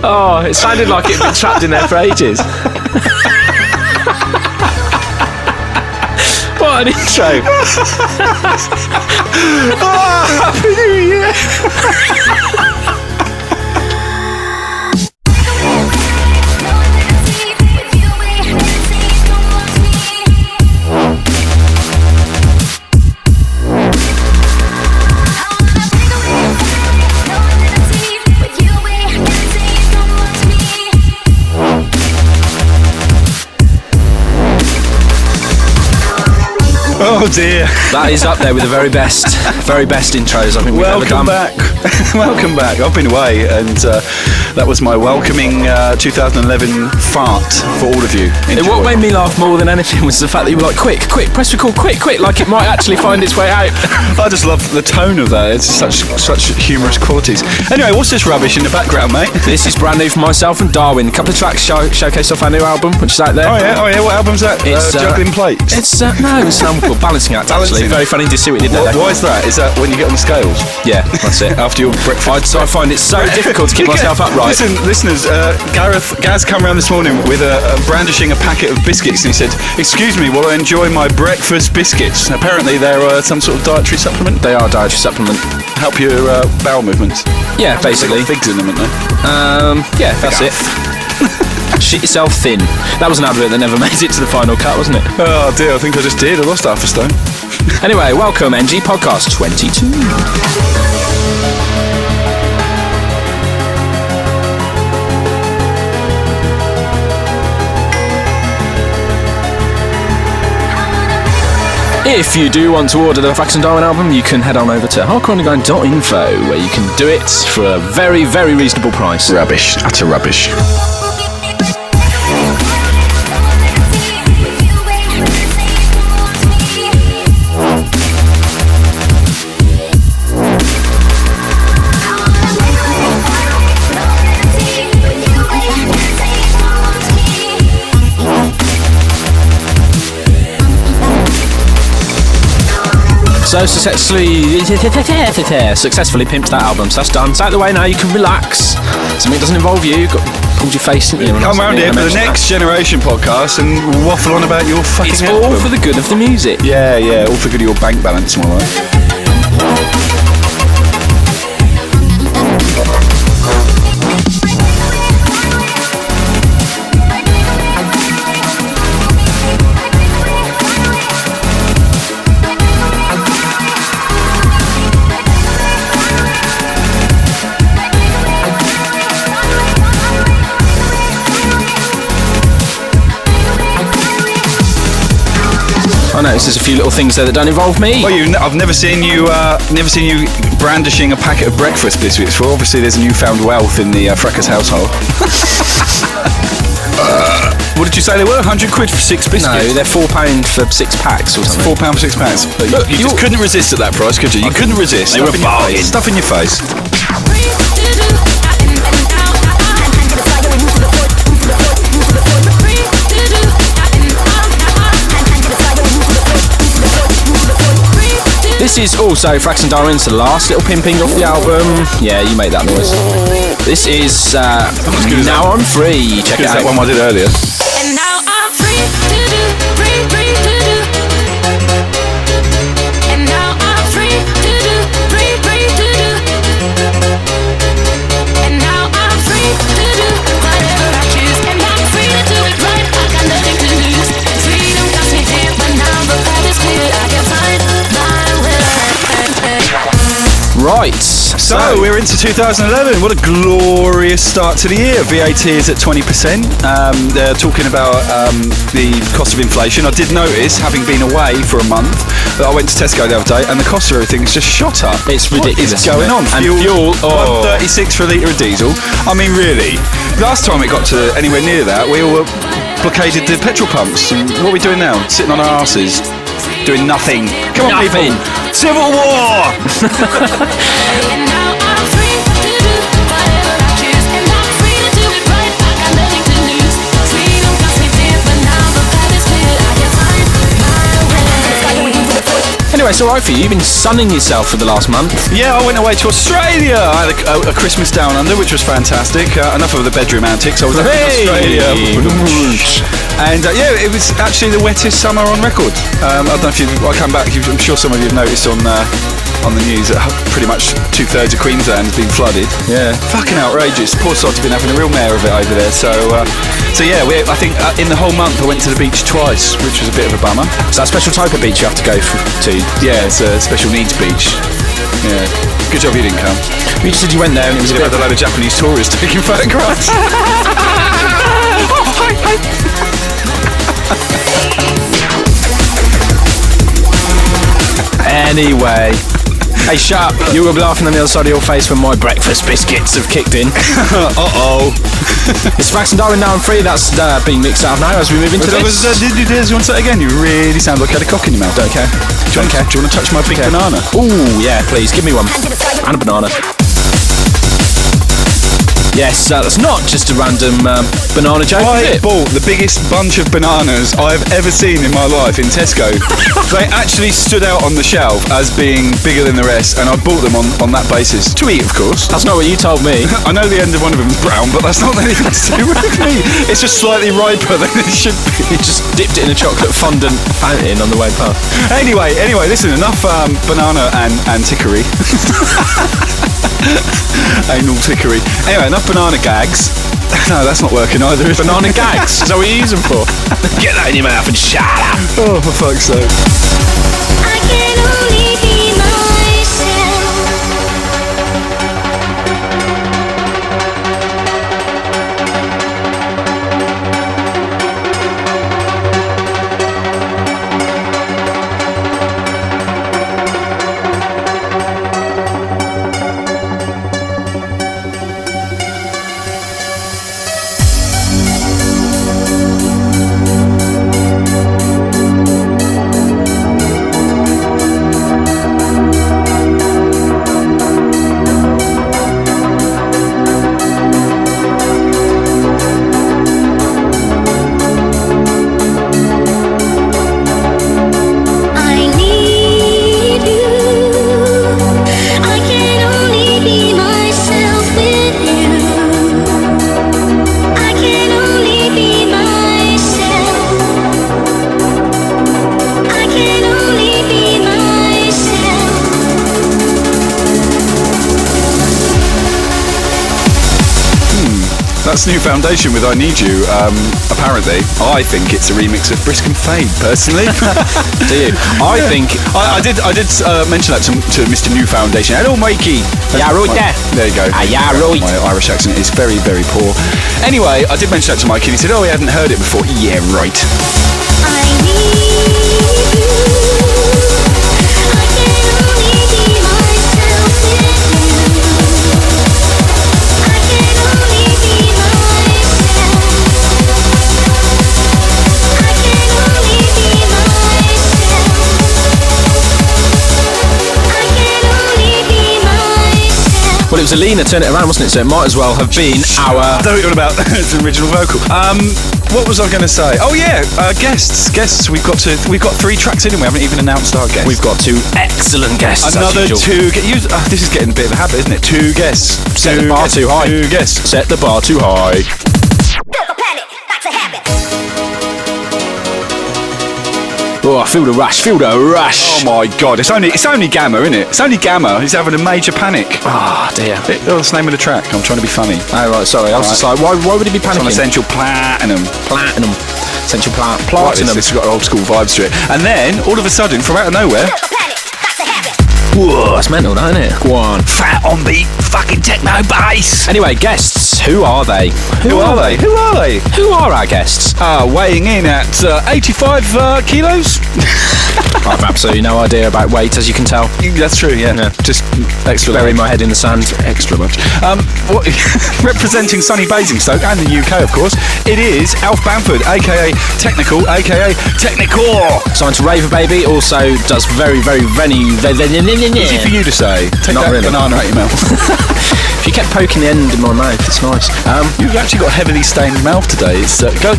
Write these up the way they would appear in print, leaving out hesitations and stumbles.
Oh, it sounded like it had been trapped in there for ages. What an intro. Oh, Happy New Year. Oh dear. That is up there with the very best intros I think we've ever done. Welcome back. I've been away, and that was my welcoming 2011 fart for all of you. Enjoy. What made me laugh more than anything was the fact that you were like, quick, press record, quick, like it might actually find its way out. I just love the tone of that. It's such humorous qualities. Anyway, what's this rubbish in the background, mate? This is brand new for myself and Darwin. A couple of tracks showcased off our new album, which is out there. Oh yeah. What album's that? It's Juggling Plates. It's no, it's an album called Balancing Act. Actually, very funny to see what you did there. Why is that? Is that when you get on the scales? Yeah, that's it. After your breakfast. I find it so difficult to keep myself upright. Listen, listeners, Gaz come around this morning with brandishing a packet of biscuits, and he said, "Excuse me, while I enjoy my breakfast biscuits." Apparently, they're some sort of dietary supplement. They are a dietary supplement. Help your bowel movements. Yeah, basically. Figs in them, aren't they? Yeah, that's it. Shit yourself thin. That was an advert that never made it to the final cut, wasn't it? Oh dear, I think I just did. I lost half a stone. Anyway, welcome NG Podcast 22. If you do want to order the Fracus and Darwin album, you can head on over to hardcoreunderground.info, where you can do it for a very, very reasonable price. Rubbish. Utter rubbish. So successfully pimped that album. So that's done. It's out of the way now. You can relax. Something doesn't involve you. Pulled your face in. Come around here for the Next Generation podcast and waffle on about your fucking It's album. all for the good of the music. Yeah, all for good of your bank balance, my life. I noticed there's a few little things there that don't involve me. Well, I've never seen you brandishing a packet of breakfast biscuits. Well, obviously there's newfound wealth in the Fracus household. What did you say they were? 100 quid for 6 biscuits? No, they're £4 for 6 packs or something. £4 for 6 packs. Look, you just couldn't resist at that price, could you? You couldn't resist. They were bargain. Stuff in your face. This is also Fracus and Darwin's last little pimping off the album. Yeah, you made that noise. This is Now I'm Free. Check it out. That one I did earlier. And now I'm free to do, free to do. And now I'm free to do, free to do. And now I'm free to do whatever I choose. And I'm free to do it right. I got nothing to lose. Freedom got me here, but now the path is clear. I can find my way. Right. So we're into 2011. What a glorious start to the year. VAT is at 20%. They're talking about the cost of inflation. I did notice, having been away for a month, that I went to Tesco the other day and the cost of everything has just shot up. It's ridiculous. What is going on? And fuel, $1.36 for a litre of diesel. I mean, really. Last time it got to anywhere near that, we all blockaded the petrol pumps. And what are we doing now? Sitting on our asses, doing nothing. Come on, people. Civil War! And now I'm free to do whatever I choose. And I'm free to do it right. I got nothing to lose. Freedom got me there, but now the path is clear. I can find my way. Anyway, anyway, it's alright for you. You've been sunning yourself for the last month. Yeah, I went away to Australia. I had a Christmas down under, which was fantastic. Enough of the bedroom antics. I was in Australia. And yeah, it was actually the wettest summer on record. I don't know if I come back, I'm sure some of you have noticed on the news that pretty much 2/3 of Queensland has been flooded. Yeah. Fucking outrageous. Poor sod's been having a real mare of it over there. So yeah, I think in the whole month I went to the beach twice, which was a bit of a bummer. Is that a special type of beach you have to go to? Yeah, it's a special needs beach. Yeah. Good job you didn't come. You just said you went there and it was had a load of Japanese tourists taking photographs. Anyway. Hey, shut up. You were laughing on the other side of your face when my breakfast biscuits have kicked in. Uh-oh. It's Frax and Darwin now and free. That's being mixed out now as we move into this. Do you want to say it again? You really sound like you had a cock in your mouth. Don't care. Do you want to touch my big banana? Ooh, yeah, please. Give me one. And a banana. Yes, that's not just a random banana joke, is I it? bought the biggest bunch of bananas I've ever seen in my life in Tesco. They actually stood out on the shelf as being bigger than the rest, and I bought them on that basis. To eat, of course. That's not what you told me. I know the end of one of them is brown, but that's not anything to do with me. It's just slightly riper than it should be. You just dipped it in a chocolate fondant fountain on the way past. Anyway, listen, enough banana and antiquary. Anal tickery. Anyway, enough banana gags. No, that's not working either. Banana gags? Is that what you use them for? Get that in your mouth and shut up. Oh, for fuck's sake. I can only be myself. That's New Foundation with I Need You. Apparently, I think it's a remix of Brisk and Fade, personally. Do you? I think... I did mention that to Mr. New Foundation. Hello, Mikey. Yeah, right there. There you go. Yeah, right. My Irish accent is very, very poor. Anyway, I did mention that to Mikey and he said, oh, he hadn't heard it before. Yeah, right. I need you. I can only be myself with you. I can only be myself. I can only be myself. I can only be myself. Well, it was Alina, turn it around, wasn't it? So it might as well have been our... I don't know what about it's an original vocal. What was I going to say? Oh yeah, guests. We've got 3 tracks in and we haven't even announced our guests. We've got 2 excellent guests. Another 2. This is getting a bit of a habit, isn't it? 2 guests. Set the bar too high. 2 guests. Set the bar too high. Build a planet, that's a habit. Oh, I feel the rush. Oh my god, it's only Gammer, isn't it? It's only Gammer. He's having a major panic. Ah, dear. That's the name of the track. I'm trying to be funny. Oh, right, sorry. I was just like, why would he be It's on panicking? Essential Platinum. Essential Right, Plartinum. it's got old school vibes to it. And then, all of a sudden, from out of nowhere, Build a planet, that's a habit. Whoa, that's mental, that, isn't it? Go on. fat on beat fucking techno bass. Anyway, guests. Who are they? Who are they? Who are our guests? Weighing in at 85 kilos. I've absolutely no idea about weight, as you can tell. That's true, yeah. Just extra Bury large. my head in the sand. Extra much. Representing sunny Basingstoke and the UK, of course, it is Alf Bamford, aka Technical, aka Technikore. Signed to Raver Baby, also does very, very, Easy for you to say. Take Not that really. banana out your mouth. If you kept poking the end in my mouth, it's nice. You've actually got a heavily stained mouth today. It's go.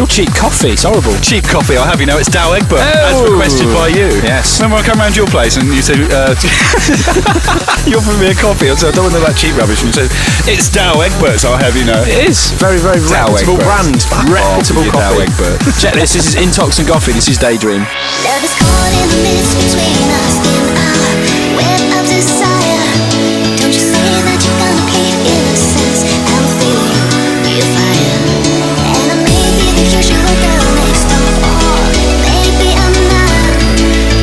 your cheap coffee. It's horrible. Cheap coffee, I'll have you know, it's Dow Egbert, as Oh. requested by you. Yes. Remember I come round your place and you said, you offered me a coffee, I said, I don't want that cheap rubbish. And you said, it's Dow Egbert, so I'll have you know. It is. Very, very Dow reputable Egbert. brand. Reputable Dow coffee. Egbert. Check this. This is Intox and Goughy. This is Daydream. Love is caught in the mist between us in our web of desire. Don't you say that you're gonna keep innocence. I'm feeling your fire. And I may be the usual girl next door, or maybe I'm not.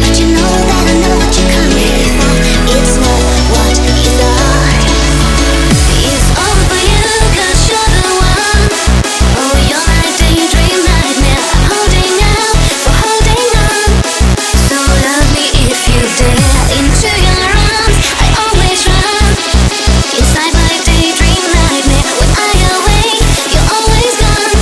But you know that I know what you're coming for. It's not what you thought. It's over for you, 'cause you're the one. Oh, you're my daydream nightmare. I'm holding out for holding on. So love me if you dare. Into your arms, I always run. Inside my daydream nightmare. When I awake, you're always gone.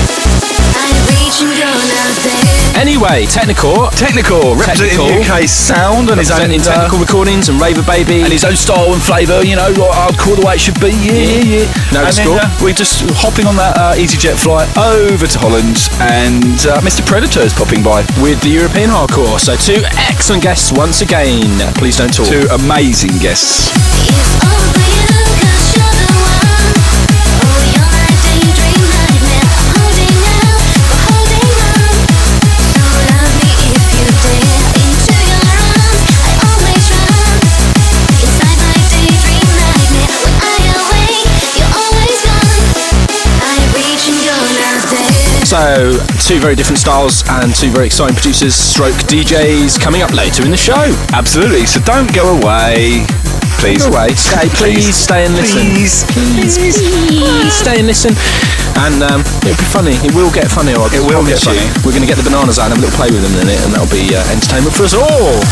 I reach and you're not there. Anyway, Technikore. Representing Technikore. UK sound and his own Representing technical recordings and Raver Baby. and his own style and flavour, you know, like hardcore the way it should be. Yeah. No and score. then we're just hopping on that EasyJet flight over to Holland, and Mr. Predator is popping by. With the European hardcore. So 2 excellent guests once again. Please don't talk. 2 amazing guests. It's over for you, 'cause you're the one. Oh, you're my daydream nightmare. I'm holding out for holding on. So love me if you dare. Into your arms, I always run. Inside my daydream nightmare. When I awake, you're always gone. I reach and you're not there. So, 2 very different styles and 2 very exciting producers, stroke DJs, coming up later in the show. Absolutely. So don't go away. Please. Go away. Please stay and listen. Please stay and listen. And it'll be funny. It will get funny. It will get funny. We're going to get the bananas out and have a little play with them in it, and that'll be entertainment for us all.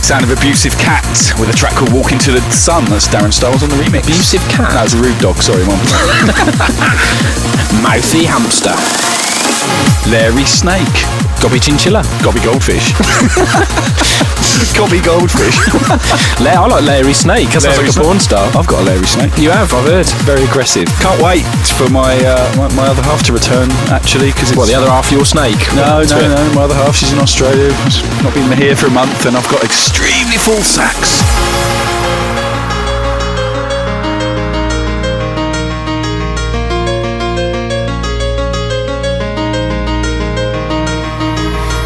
Sound of Abusive Cat with a track called Walk Into the Sun. That's Darren Styles on the remix. Abusive Cat? No, it's a Rudedog, sorry, one. Mouthy hamster. Larry Snake. Gobby chinchilla. Gobby Goldfish. Gobby Goldfish. I like Larry Snake. That sounds like a porn star. I've got a Larry Snake. You have, I've heard. Very aggressive. Can't wait for my my other half to return, actually. Cause it's Well, the other half of your snake. No. My other half, she's in Australia. She's not been here for a month, and I've got extremely full sacks.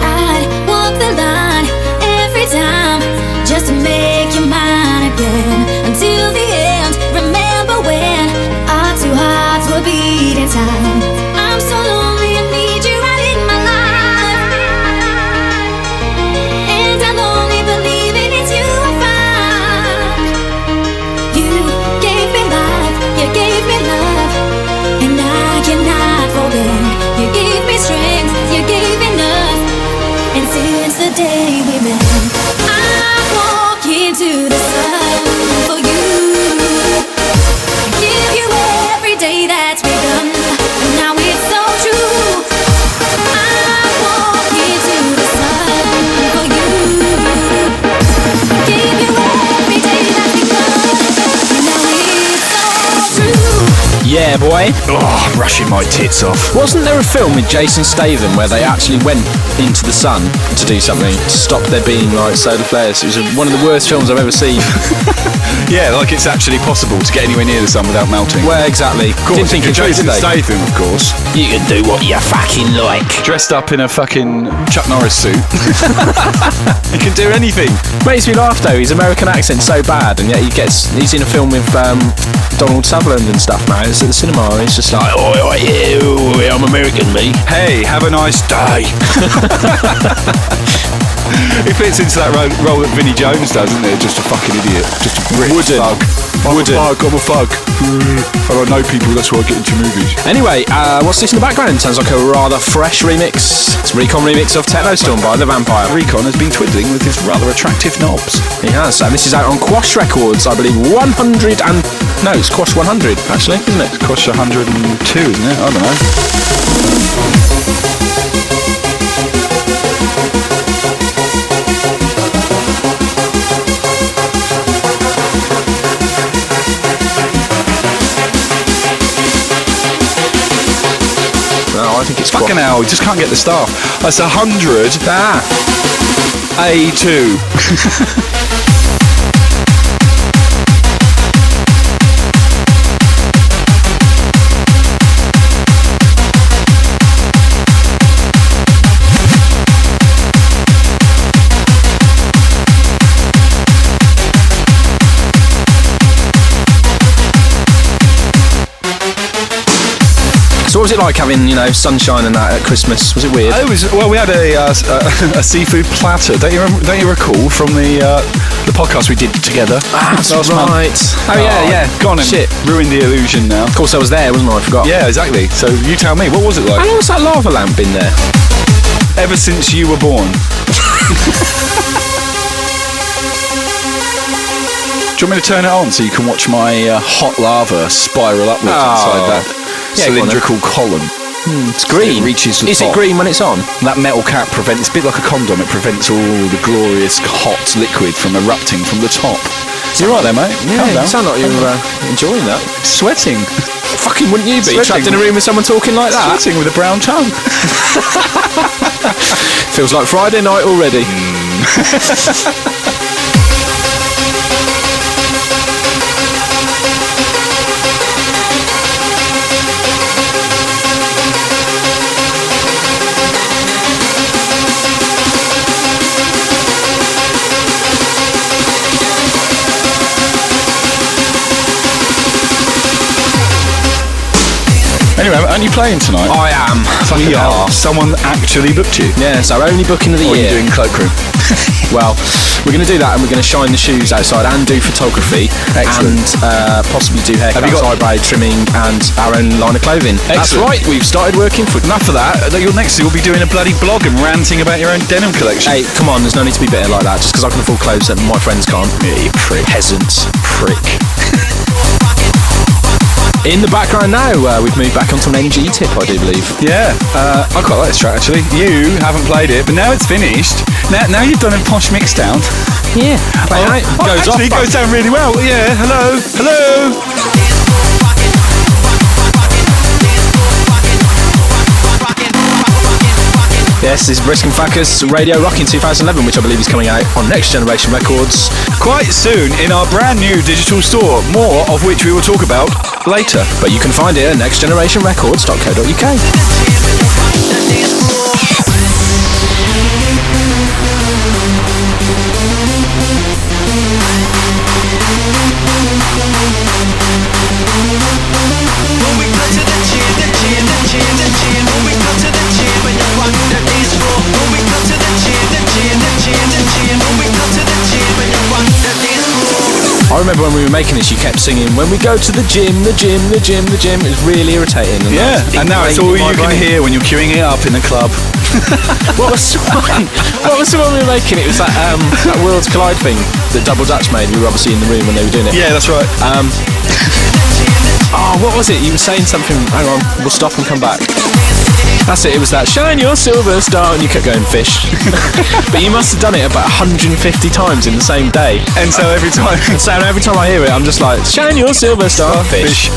I'd walk the line every time just to make you mine again. Until the end, remember when our 2 hearts were beating time. I'm so lonely, I need you right in my life. And I'll only believe it, it's you I find. You gave me life, you gave me love, and I cannot forget. You gave me strength, you gave enough. And since the day we met, I walk into the sun for you. I give you every day that's begun. Now it's so true. I walk into the sun for you. I give you every day that's begun. Now it's so true. Yeah, boy. Oh, I'm rushing my tits off. Wasn't there a film with Jason Statham where they actually went into the sun to do something to stop there being like solar flares? It was one of the worst films I've ever seen. Yeah, like it's actually possible to get anywhere near the sun without melting. Well, exactly. Of course, Didn't think if it you're through, did Jason they? Statham, of course. You can do what you fucking like. Dressed up in a fucking Chuck Norris suit. He can do anything. Makes me laugh though. His American accent's so bad, and yet he's in a film with Donald Sutherland and stuff now. It's at the cinema. And he's just like, oh yeah, I'm American, me. Hey, have a nice day. He fits into that role that Vinnie Jones does, isn't it? Just a fucking idiot. Just a British thug. I'm a thug. I don't know people, that's why I get into movies. Anyway, what's this in the background? Sounds like a rather fresh remix. It's a Recon remix of Teknostorm by The Vampire. Recon has been twiddling with his rather attractive knobs. He has, and this is out on Quosh Records, I believe. It's Quosh 100, actually, isn't it? It's Quosh 102, isn't it? I don't know. Fucking hell, just can't get the staff. That's 100. A2. So what was it like having, sunshine and that at Christmas? Was it weird? We had a seafood platter. Don't you recall from the podcast we did together? That's right. Oh yeah. Gone and shit. Ruined the illusion now. Of course I was there, wasn't I? I forgot. Yeah, exactly. So you tell me, what was it like? How long was that lava lamp in there? Ever since you were born. Do you want me to turn it on so you can watch my hot lava spiral upwards inside that cylindrical column? It's green. It reaches the Is top. it green when it's on? That metal cap prevents, it's a bit like a condom, it prevents all the glorious hot liquid from erupting from the top. You're right there, mate. Yeah, Calm down. you sound like you're enjoying that. Sweating. Fucking wouldn't you be? Sweating. Trapped in a room with someone talking like that? Sweating with a brown tongue. Feels like Friday night already. Anyway, aren't you playing tonight? I am. We are. Someone actually booked you. Yeah, it's our only booking of the Or are you year. doing cloakroom? Well, we're going to do that, and we're going to shine the shoes outside and do photography. Excellent. And possibly do haircuts, eyebrow trimming, and our own line of clothing. That's Excellent. right, we've started working for... Enough of that. You'll be doing a bloody blog and ranting about your own denim collection. Hey, come on, there's no need to be bitter like that, just because I can afford clothes that my friends can't. Yeah, you prick. Peasants. Prick. In the background now, we've moved back onto an NG tip, I do believe. Yeah, I quite like this track actually. You haven't played it, but now it's finished. Now you've done a posh mix down. Yeah. It goes down really well. Yeah, hello. Yes, this is Brisk Fracus Radio Rockin 2011, which I believe is coming out on Next Generation Records. Quite soon in our brand new digital store, more of which we will talk about later. But you can find it at nextgenerationrecords.co.uk. I remember when we were making this, you kept singing, when we go to the gym, the gym, the gym, the gym. It was really irritating. And now it's all you can hear when you're queuing it up in a club. What was the one we were making? It was that Worlds Collide thing that Double Dutch made. We were obviously in the room when they were doing it. Yeah, that's right. What was it? You were saying something. Hang on, we'll stop and come back. That's it. It was that shine your silver star, and you kept going fish. But you must have done it about 150 times in the same day. And so every time I hear it, I'm just like, shine your silver starfish.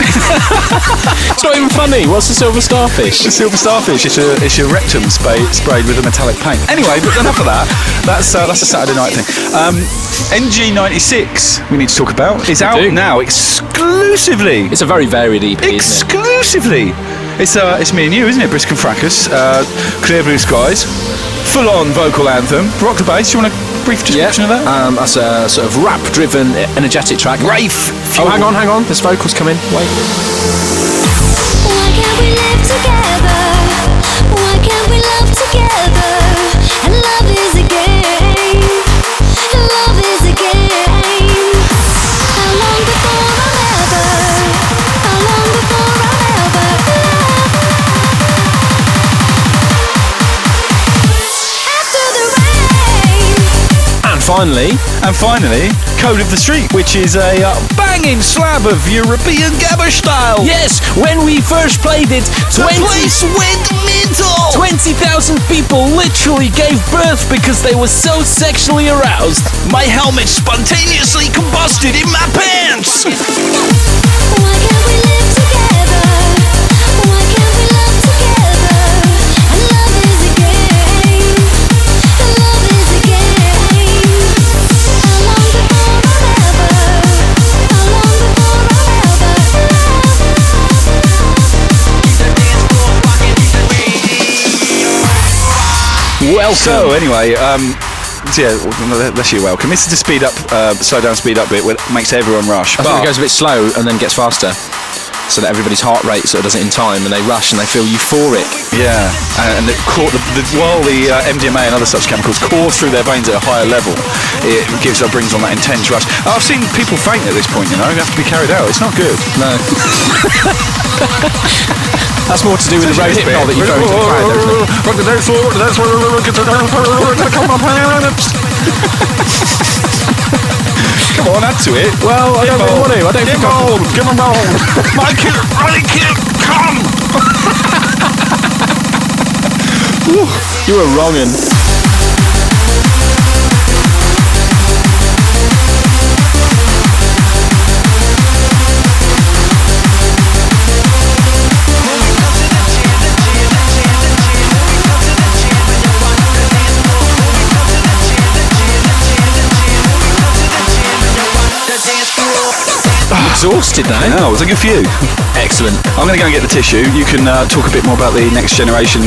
It's not even funny. What's the silver starfish? The silver starfish. It's your rectum sprayed with a metallic paint. Anyway, but enough of that. That's a Saturday night thing. NG96 we need to talk about. It's out now exclusively. It's a very varied EP. Exclusively. It's me and you, isn't it? Brisk Fracus, Clear Blue Skies, full-on vocal anthem. Rock the bass. Do you want a brief description of that? That's a sort of rap-driven, energetic track. Rafe. Oh, hang on. There's vocals coming. Wait. Why can't we live together? Why can't we love together? And love is a game. Love is a game. How long before I'll ever? How long before I'll ever love? After the rain. And finally, Code of the Street, which is a banging slab of European Gammer style. yes, when we first played it, The place went mental. 20,000 people literally gave birth because they were so sexually aroused. My helmet spontaneously combusted in my pants. Why can't we live together? Why can't we love together? welcome. So anyway, yeah, that's you welcome. This is the speed up, slow down, speed up bit, which makes everyone rush. I think it goes a bit slow and then gets faster, so that everybody's heart rate sort of does it in time, and they rush and they feel euphoric. Yeah, and while the MDMA and other such chemicals course through their veins at a higher level, it brings on that intense rush. I've seen people faint at this point, you know, they have to be carried out. It's not good. No. That's more to do with the road hypnol that you throw into the crowd, Come on, add to it. Well, I don't really want to. I don't think I... Give him on. Mike, come! You were wrongin'. Exhausted now. No, it was like a few. Excellent. I'm going to go and get the tissue. You can talk a bit more about the next generation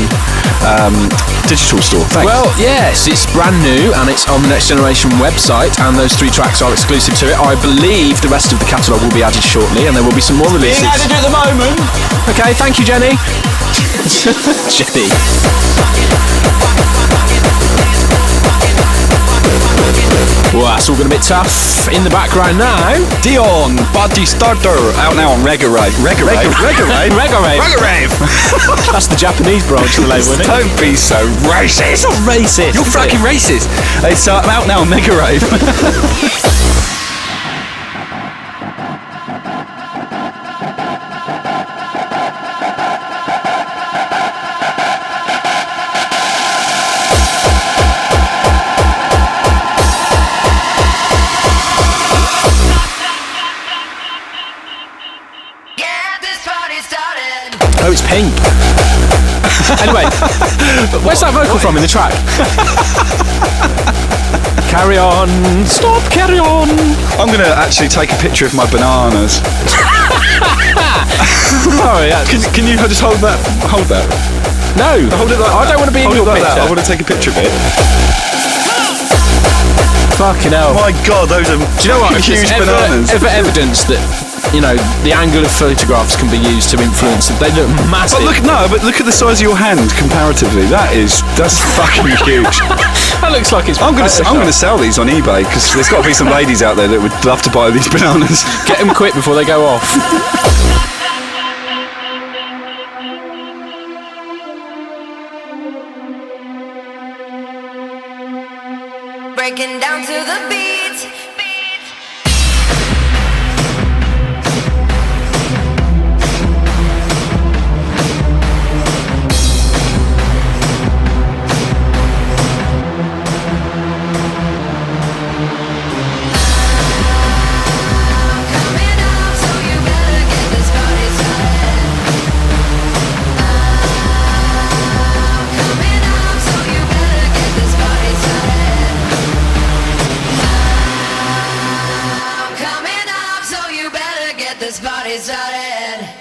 digital store. Thanks. Well, yes, it's brand new and it's on the Next Generation website, and those 3 tracks are exclusive to it. I believe the rest of the catalogue will be added shortly, and there will be some more releases. Being added at the moment. Okay, thank you, Jenny. Jenny. Well, that's all going a bit tough. In the background now, Dione, Partystarter, out now on Megarave. Megarave? That's the Japanese branch of the label, isn't it? Don't be so racist. It's not racist. You're fucking racist. It's out now on Megarave. Oh, it's pink. Anyway, where's that vocal from in the track? Carry on, stop, carry on. I'm going to actually take a picture of my bananas. Oh, yeah. Can you just hold that? Hold that. No, Hold it like I don't want to be in your like picture. that. I want to take a picture of it. Fucking hell. My God, those are Do you know what? huge If there's bananas. ever evidence that, you know, the angle of photographs can be used to influence them. They look massive. But look at the size of your hand comparatively. That's fucking huge. That looks like it's. I'm going to sell these on eBay because there's got to be some ladies out there that would love to buy these bananas. Get them quick before they go off. Breaking down to the beat. This party started.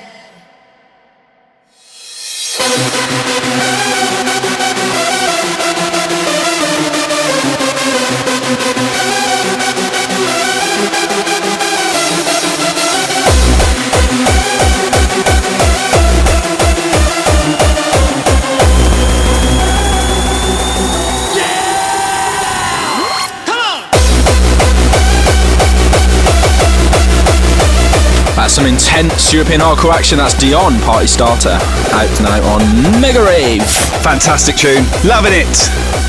That's some intense European hardcore action. That's Dione, Partystarter, out now on Megarave. Fantastic tune. Loving it.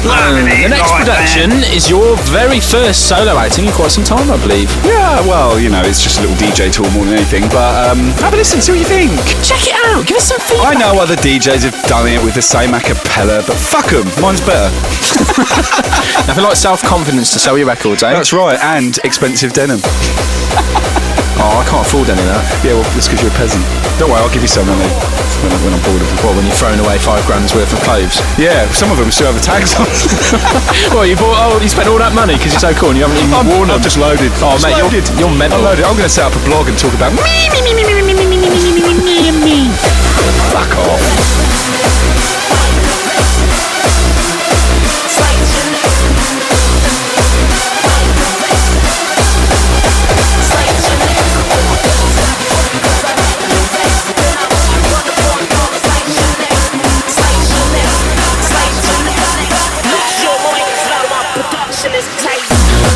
The next production is your very first solo outing in quite some time, I believe. Yeah, well, you know, it's just a little DJ tour more than anything, but have a listen, see what you think. Check it out, give us some feedback. I know other DJs have done it with the same a cappella, but fuck them, mine's better. Nothing like self-confidence to sell your records, eh? That's right, and expensive denim. Oh, I can't afford any of that. Yeah, well, that's because you're a peasant. Don't worry, I'll give you some when I'm bored of them. What, when you're throwing away $5 grand's worth of clothes? Yeah, some of them still have the tags on. Well, you spent all that money because you're so cool and you haven't even worn them. I'm just loaded. Oh, mate, you're mental. I'm loaded. I'm going to set up a blog and talk about me. Fuck off.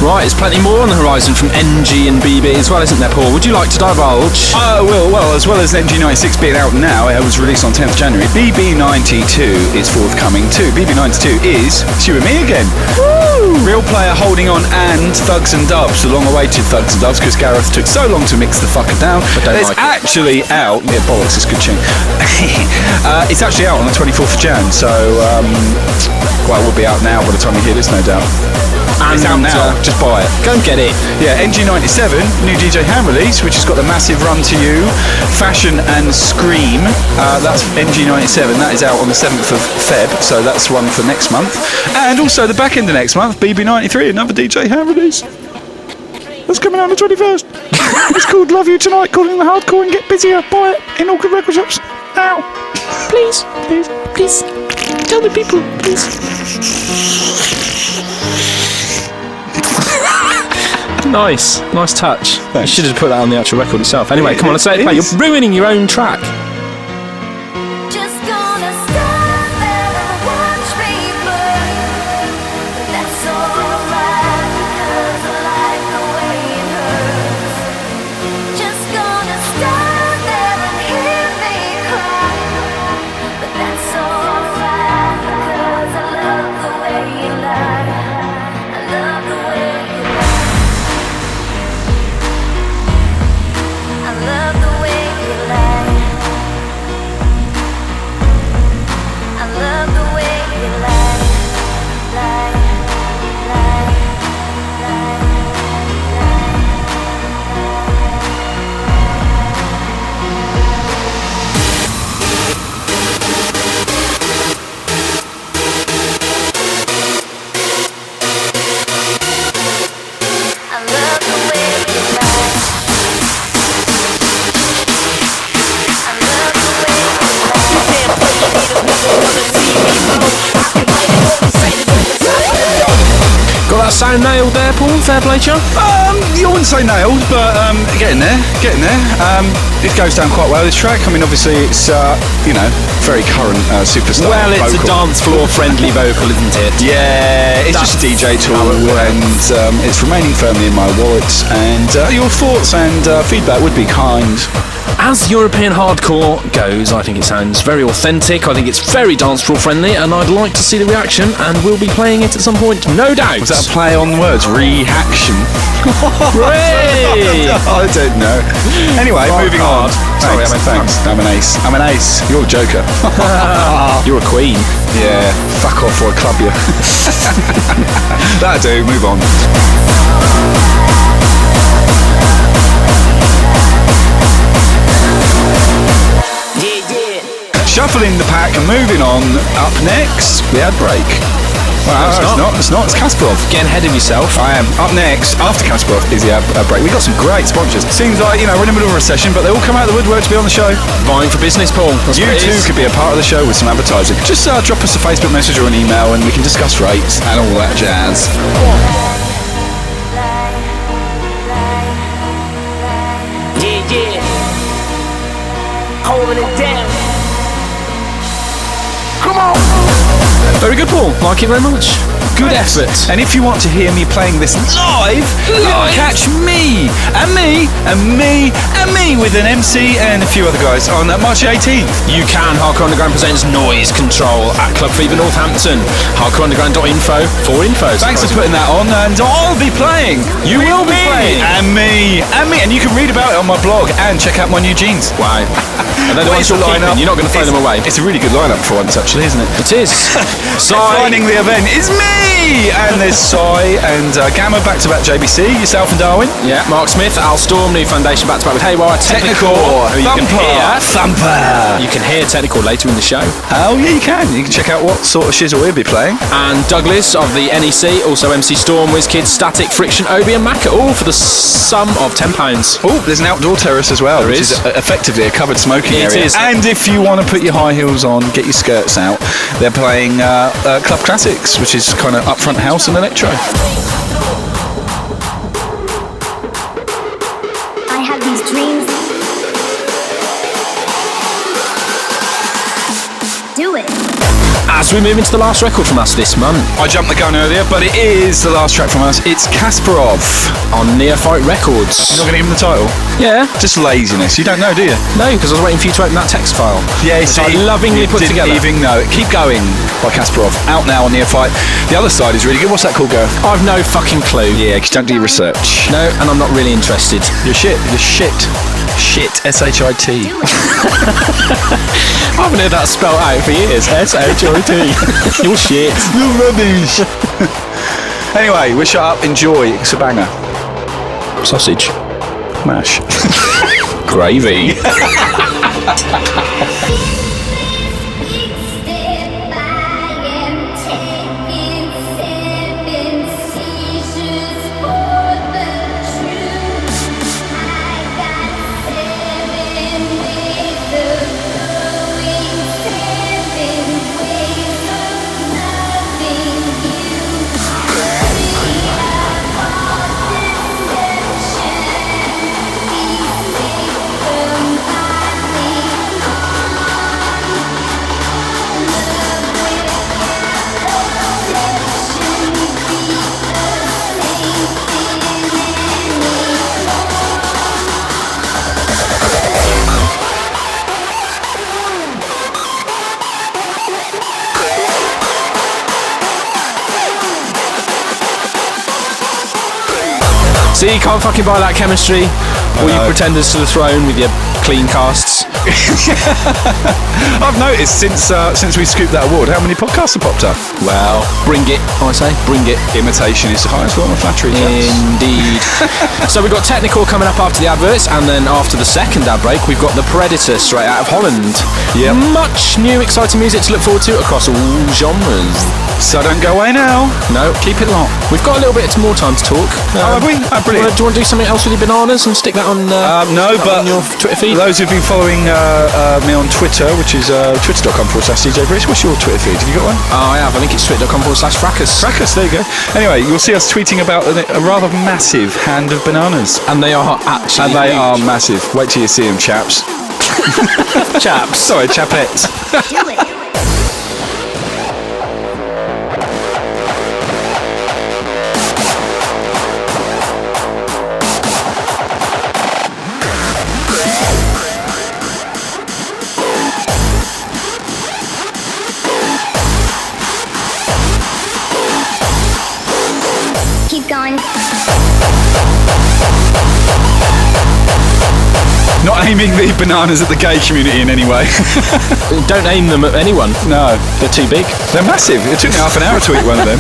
Right, there's plenty more on the horizon from NG and BB as well, isn't there, Paul? Would you like to divulge? Well, as well as NG96 being out now, it was released on 10th January. BB92 is forthcoming too. BB92 is It's You and Me Again. Woo! Real Player Holding On and Thugs and Dubs, the long-awaited Thugs and Dubs, because Gareth took so long to mix the fucker down. It's actually out. Yeah, bollocks, it's a good tune. It's actually out on the 24th of Jan, so well, it will be out now by the time you hear this, no doubt. And it's out now, just buy it. Go and get it. Yeah, NG97, new DJ Ham release, which has got the massive Run to You, Fashion and Scream. That's NG97, that is out on the 7th of Feb, so that's one for next month. And also the back end of next month, BB93, another DJ Ham release. That's coming out on the 21st. It's called Love You Tonight, calling the hardcore and get busier. Buy it in all good record shops now. Please, please, please. Tell the people, please. Nice touch. Thanks. You should have put that on the actual record itself. Anyway, come on, let's say it. You're ruining your own track. Just gonna stand there and watch me burn. But that's alright because I like the way it hurts. Just gonna stand there and hear me cry. But that's alright because I love the way you lie. I love the way you lie. I love the way you lie. I love the way you lie, lie, lie, lie, I love the way you lie. I love the way you lie. Got that sound nailed there, Paul? Fair play, Chuck. You wouldn't say nailed, but getting there. It goes down quite well, this track. I mean, obviously, it's, very current superstar Well, it's vocal. a dance floor friendly vocal, isn't it? Yeah, it's just a DJ tool, and it's remaining firmly in my wallet. And your thoughts and feedback would be kind. As European hardcore goes, I think it sounds very authentic. I think it's very dance floor friendly, and I'd like to see the reaction, and we'll be playing it at some point, no doubt. Was that a play on words? Reaction. Hooray! I don't know. Anyway, moving on. Sorry, Thanks. I'm an ace. You're a joker. You're a queen. Yeah, fuck off or I'll club you. That'll do, move on. Shuffling the pack and moving on. Up next, we had Break. Well, it's not. It's Kasparov. Getting ahead of yourself. I am. Up next, after Kasparov, is the Break. We got some great sponsors. Seems like, we're in the middle of a recession, but they all come out of the woodwork to be on the show. Vying for business, Paul. That's You what it too is. could be a part of the show with some advertising. Just drop us a Facebook message or an email and we can discuss rates and all that jazz. Yeah. Holding it down. Come on. Very good, Paul. Like it very much. Good effort. And if you want to hear me playing this live, you can catch me with an MC and a few other guys on March 18th. You can. Hardcore Underground presents Noise Control at Club Fever Northampton. HardcoreUnderground.info for info. Thanks for putting that on, and I'll be playing. You will be playing. And me. And you can read about it on my blog and check out my new jeans. Wow. And they're the ones you're keeping. You're not going to throw them away. It's a really good lineup for once, actually, isn't it? It is. Signing the event is me! And there's Sai and Gammer back-to-back JBC, yourself and Darwin. Yeah, Mark Smith, Al Storm, new foundation back-to-back with Haywire, Technikore, who you can Thumper. You can hear Technikore later in the show. Oh, yeah, you can. You can check out what sort of shizzle we'll be playing. And Douglas of the NEC, also MC Storm, WizKids, Static, Friction, Obi and Macca, all for the sum of £10. Oh, there's an outdoor terrace as well, There which is. is effectively a covered smoking It area. is. And if you want to put your high heels on, get your skirts out, they're playing Club Classics, which is kind of upfront house and electro. I have these dreams. Do it. As we move into the last record from us this month I jumped the gun earlier, but it is the last track from us. It's Kasparov. on Neophyte Records. You're not going to give him the title? Yeah. Just laziness. You don't know, do you? No, because I was waiting for you to open that text file. Yeah, which I lovingly put didn't together. even know. Keep Going by Kasparov. Out now on Neophyte. The other side is really good. What's that called, Gareth? I've no fucking clue. Yeah, because you don't do your research. No, and I'm not really interested. You're shit. You're shit. Shit. S-H-I-T. I haven't heard that spelled out for years. S-H-I-T. You're shit. You're rubbish. Anyway, we'll shut up. Enjoy. It's a banger. Sausage. Mash. Gravy. See, you can't fucking buy that chemistry. Or you pretenders to the throne with your clean casts. I've noticed since we scooped that award, how many podcasts have popped up? Well, bring it, I say. Bring it. Imitation is the highest form of flattery. Indeed. So we've got Technikore coming up after the adverts, and then after the second ad break, we've got the Predator straight out of Holland. Yep. Much new, exciting music to look forward to across all genres. So don't go away now. No, Keep it locked. we've got a little bit more time to talk. Have we? Oh, brilliant. Do you want to do something else with your bananas and stick that on? No, but on your Twitter feed. those who've been following me on Twitter, which is twitter.com/DJ Brisk. What's your Twitter feed? Have you got one? Oh, I have. I think it's twitter.com/Fracus. Fracus, there you go. Anyway, you'll see us tweeting about a rather massive hand of bananas. And they are actually And they are huge. massive. Wait till you see them, chaps. chaps. Sorry, chapettes. Do it. Keep going. Not aiming the bananas at the gay community in any way. Don't aim them at anyone. No. They're too big. They're massive. It took me half an hour to eat one of them.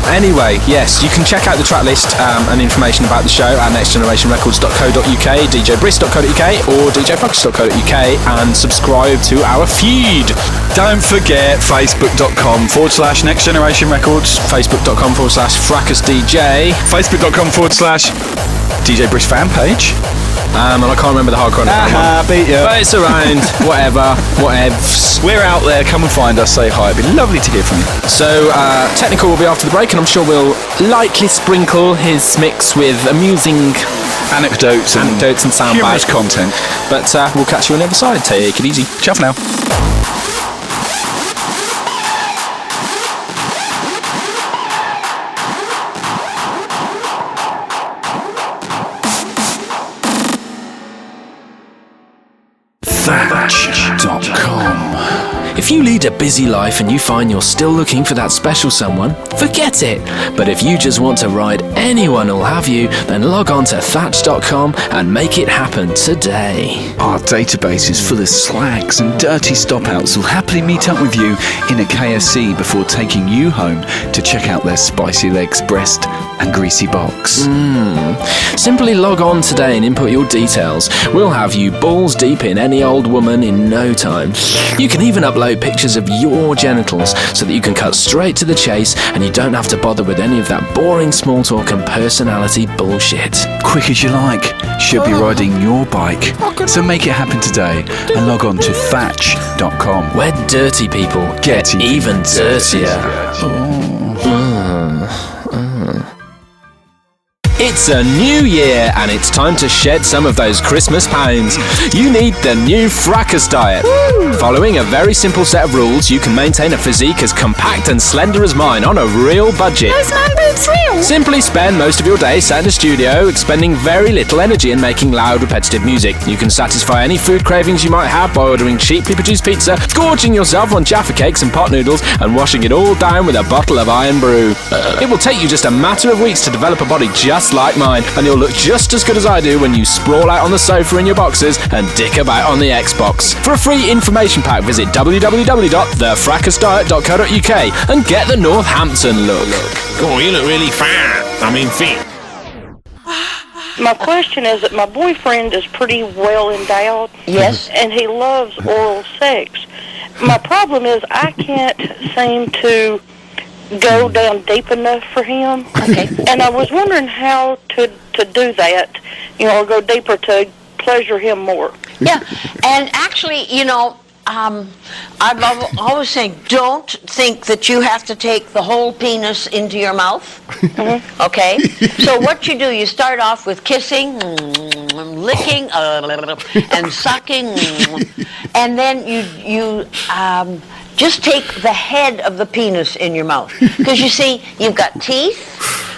Anyway, yes, you can check out the track list and information about the show at nextgenerationrecords.co.uk, djbrisk.co.uk or djfracus.co.uk and subscribe to our feed. Don't forget facebook.com/nextgenerationrecords, facebook.com/fracusdj. facebook.com/DJ Brisk fan page. And I can't remember the hardcore one. Beat you. But it's around, whatever, whatevs. We're out there. Come and find us. Say hi. It'd be lovely to hear from you. So, Technikore will be after the break, and I'm sure we'll likely sprinkle his mix with amusing Anecdotes and sound humorous bites. content. But we'll catch you on the other side. Take it easy. Ciao for now. Thatch.com. If you lead a busy life and you find you're still looking for that special someone, forget it. But if you just want to ride anyone who'll have you, then log on to Thatch.com and make it happen today. Our database is full of slags and dirty stop-outs who'll happily meet up with you in a KFC before taking you home to check out their spicy legs, breast and greasy box. Simply log on today and input your details. We'll have you balls deep in any old woman in no time. You can even upload pictures of your genitals so that you can cut straight to the chase and you don't have to bother with any of that boring small talk and personality bullshit. Quick as you like, she'll be riding your bike. So make it happen today and log on to Thatch.com. Where dirty people get even dirtier. It's It's a new year and it's time to shed some of those Christmas pounds. You need the new Fracus diet. Following a very simple set of rules, you can maintain a physique as compact and slender as mine on a real budget. Those man boobs real. Simply spend most of your day sat in a studio, expending very little energy in making loud, repetitive music. You can satisfy any food cravings you might have by ordering cheaply produced pizza, gorging yourself on Jaffa cakes and pot noodles, and washing it all down with a bottle of Iron Brew. It will take you just a matter of weeks to develop a body just like mine, and you'll look just as good as I do when you sprawl out on the sofa in your boxers and dick about on the Xbox. For a free information pack, visit www.thefracusdiet.co.uk and get the Northampton look. Oh, you look really fat. I mean fit. My question is that my boyfriend is pretty well endowed. Yes. And he loves oral sex. My problem is I can't seem to go down deep enough for him. Okay. And I was wondering how to do that, or go deeper to pleasure him more. Yeah, and actually, I'm always saying, don't think that you have to take the whole penis into your mouth. Okay? So what you do, you start off with kissing, licking, and sucking, and then you just take the head of the penis in your mouth. Because you see, you've got teeth,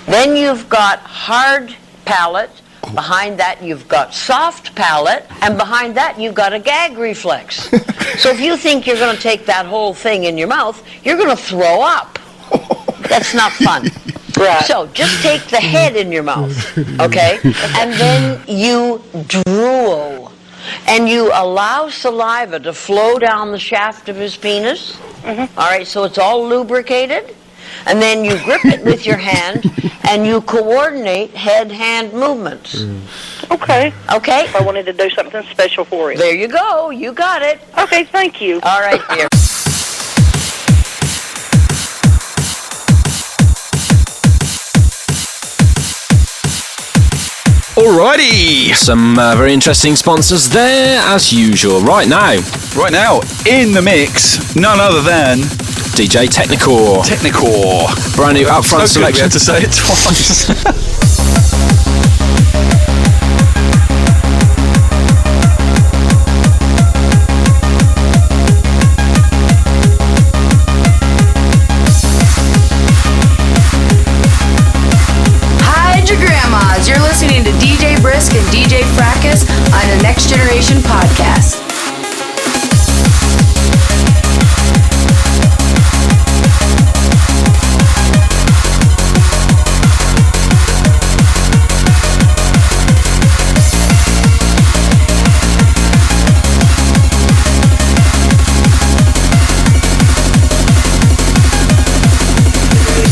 then you've got hard palate, behind that you've got soft palate, and behind that you've got a gag reflex. So if you think you're going to take that whole thing in your mouth, you're going to throw up. That's not fun. Right. So just take the head in your mouth, okay? And then you drool. And you allow saliva to flow down the shaft of his penis. All right, so it's all lubricated. And then you grip it with your hand and you coordinate head-hand movements. Okay. Okay? I wanted to do something special for him. There you go. You got it. Okay, thank you. All right, dear. Alrighty, some very interesting sponsors there, as usual. Right now, in the mix, none other than DJ Technikore. Brand new upfront so good, we selection. had to say it twice. Hide your grandmas. You're listening to DJ Brisk and DJ Fracus on the Next Generation Podcast.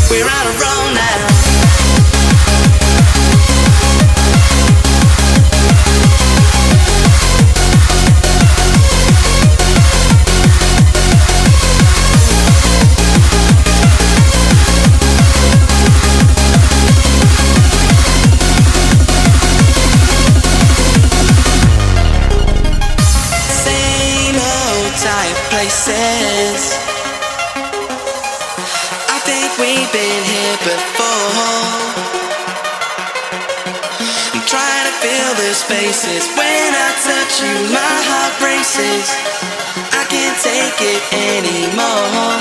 We're on a roll now. Same old type places. I think we've been here before. I'm trying to fill the spaces. When I touch you, my heart races. I can't take it anymore.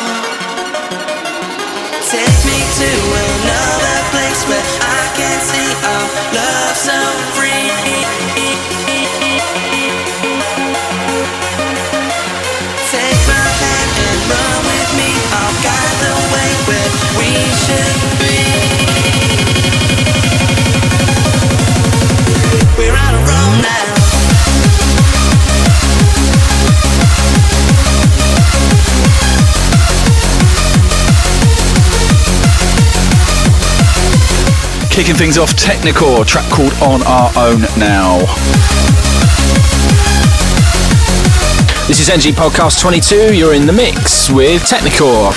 Take me to another place where I can see our love so free. Take my hand and run with me. I'll guide the way where we should be. We're on a roll now. Kicking things off, Technikore, track called On Our Own Now. This is NG Podcast 22. You're in the mix with Technikore.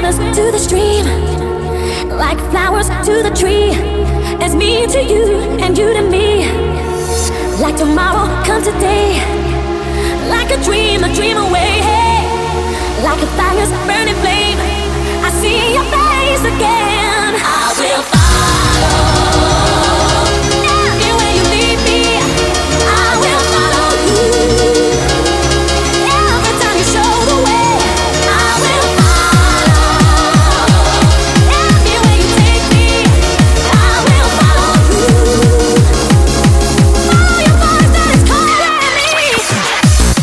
rivers to the stream, like flowers to the tree. It's me to you and you to me. Like tomorrow comes today, like a dream away. Like a fire's burning flame, I see your face again. I will follow everywhere you lead me. I will follow you. Every time you show the way, I will follow. Everywhere you take me, I will follow you. Follow your voice that is calling me.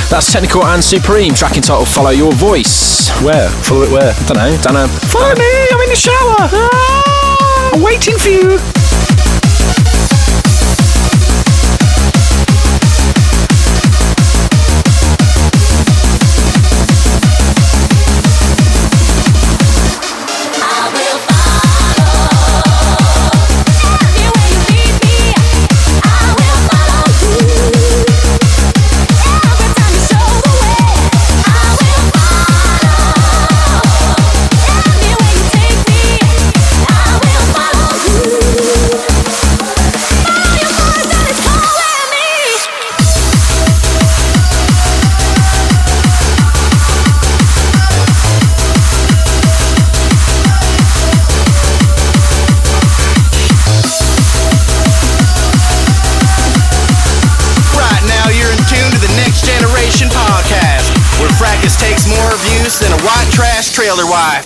That's Technikore and Supreme, track entitled Follow Your Voice. Where? Follow it where? Don't know. Follow me, I'm in the shower. Ah, I'm waiting for you. Than a white trash trailer wife.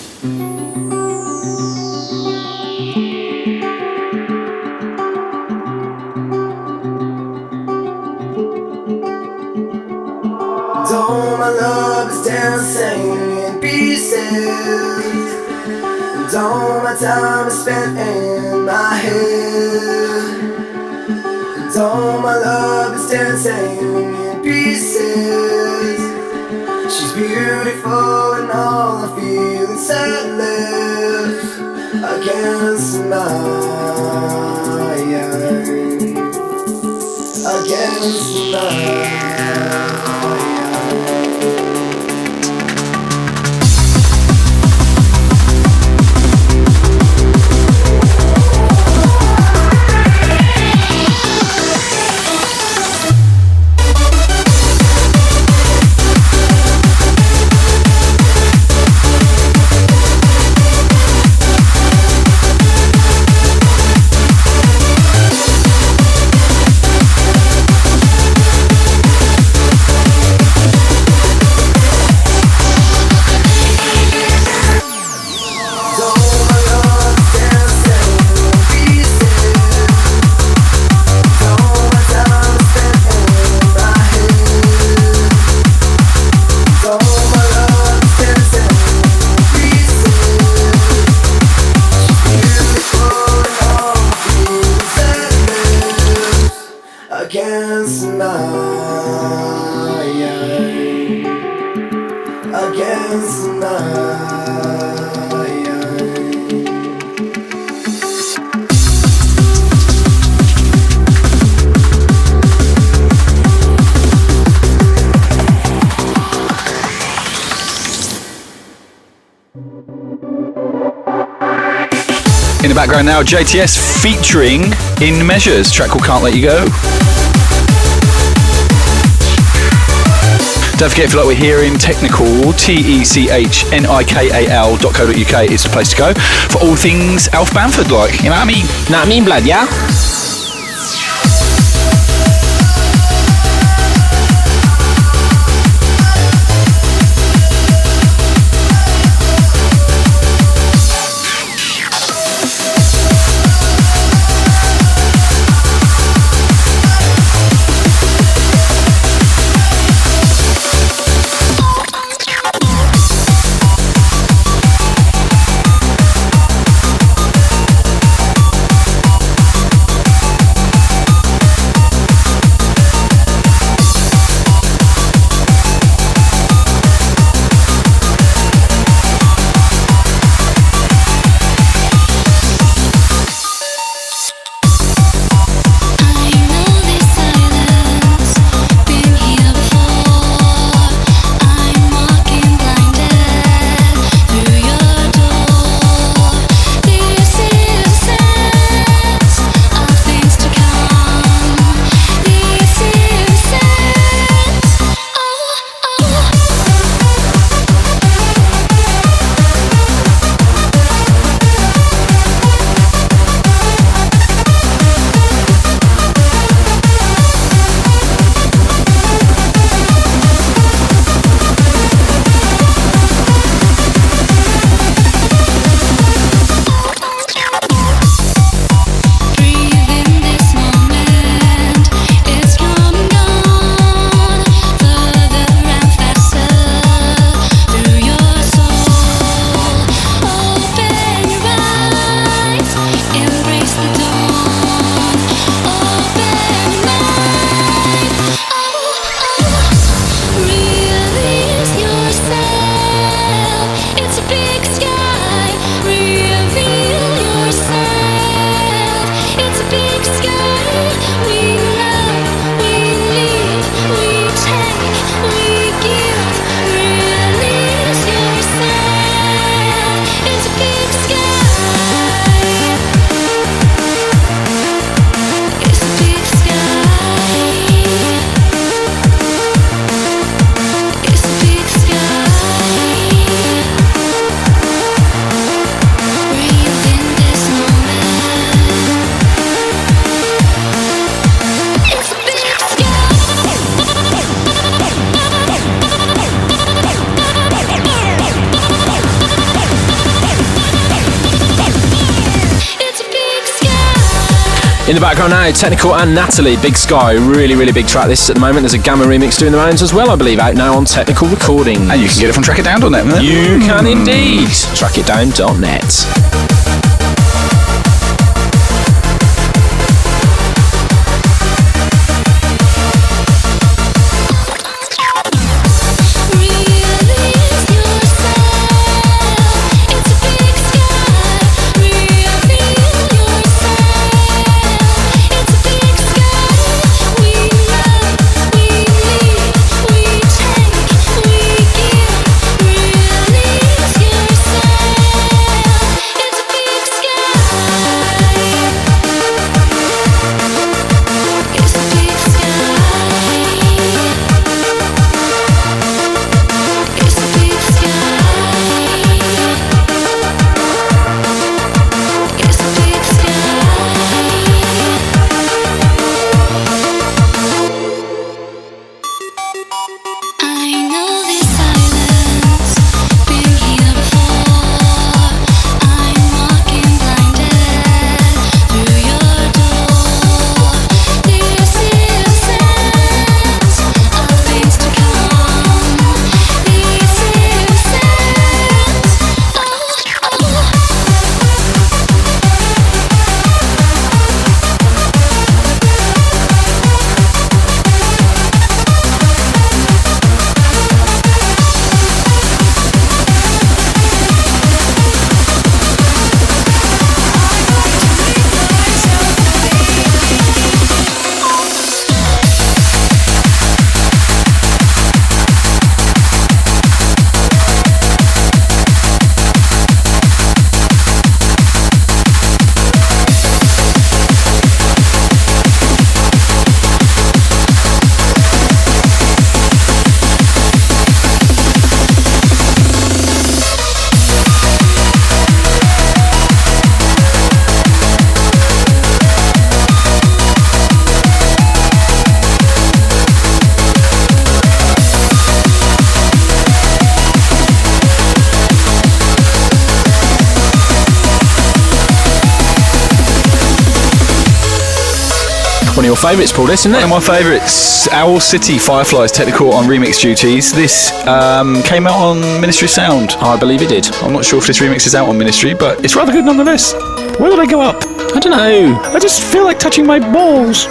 All my love is dancing in pieces, and all my time is spent in my head, and all my love is dancing in pieces. She's beautiful and all I feel inside lives against my against my In the background now, JTS featuring In Measures, track called Can't Let You Go. Don't forget, if you like what we're hearing, Technikore, TECHNIKAL.co.uk is the place to go for all things Alf Bamford, like, you know what I mean? Know what I mean, blood, yeah? In the background now, Technikore and Nathalie, Big Sky, really, really big track. This at the moment. There's a Gammer remix doing the rounds as well, I believe, out now on Technical Recordings. And you can get it from trackitdown.net. You can indeed. Trackitdown.net. One of your favourites, Paul, isn't it? One of my favourites, Owl City Fireflies Technikore on remix duties. This came out on Ministry Sound. I believe it did. I'm not sure if this remix is out on Ministry, but it's rather good nonetheless. Where will they go up? I don't know. I just feel like touching my balls.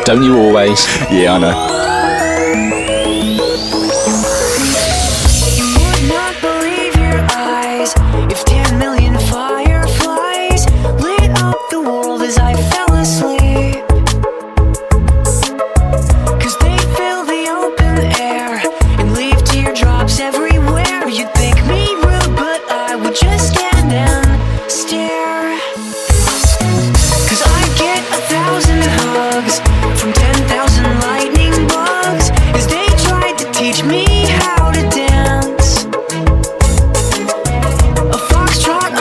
Don't you always? Yeah, I know. Teach me how to dance. A foxtrot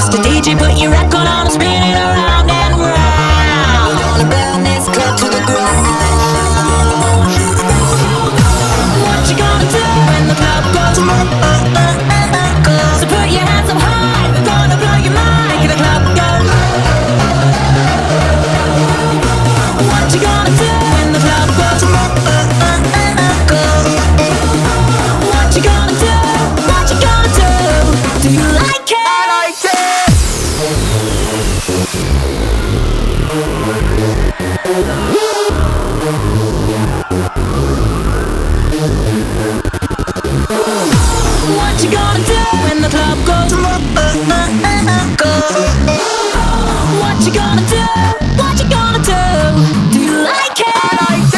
Mr. DJ, put your record on and spin it around and round. We're gonna burn this club to the ground. What you gonna do when the club goes? So put your hands up high, we're gonna blow your mind. Get the club go. What you gonna do when the club goes? What you gonna do? What you gonna do? Do you like it? I like it. What you gonna do when the club goes? What you gonna do? What you gonna do? Do you like it? I like it.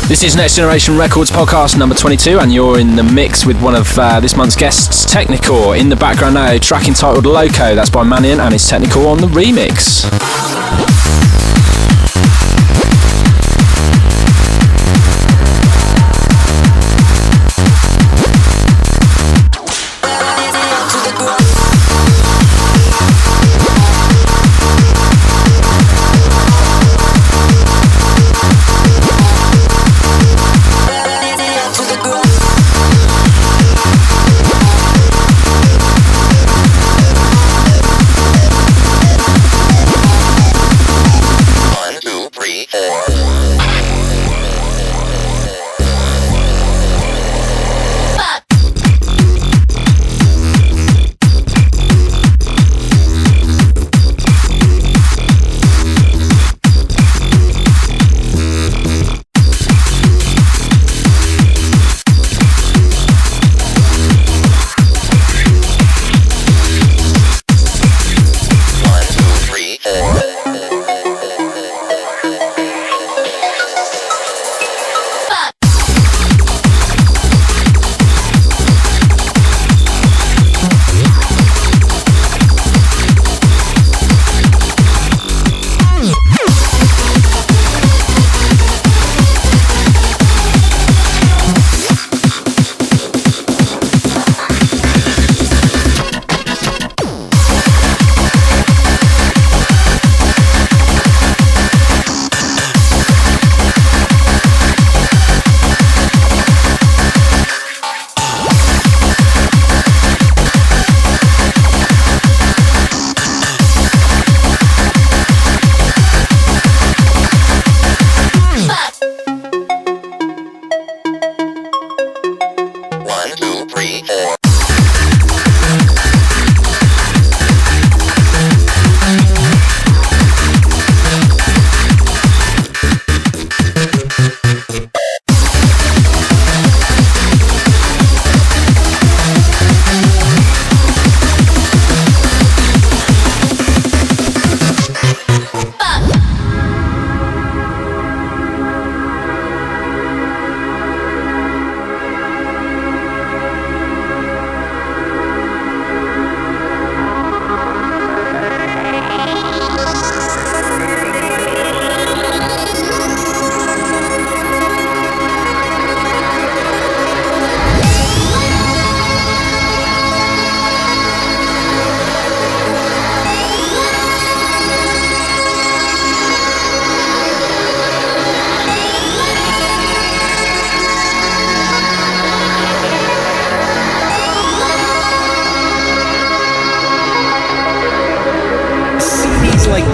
This is Next Generation Records podcast number 22, and you're in the mix with one of this month's guests, Technikore. In the background now, a track entitled Loco, that's by Manian, and it's Technikore on the remix.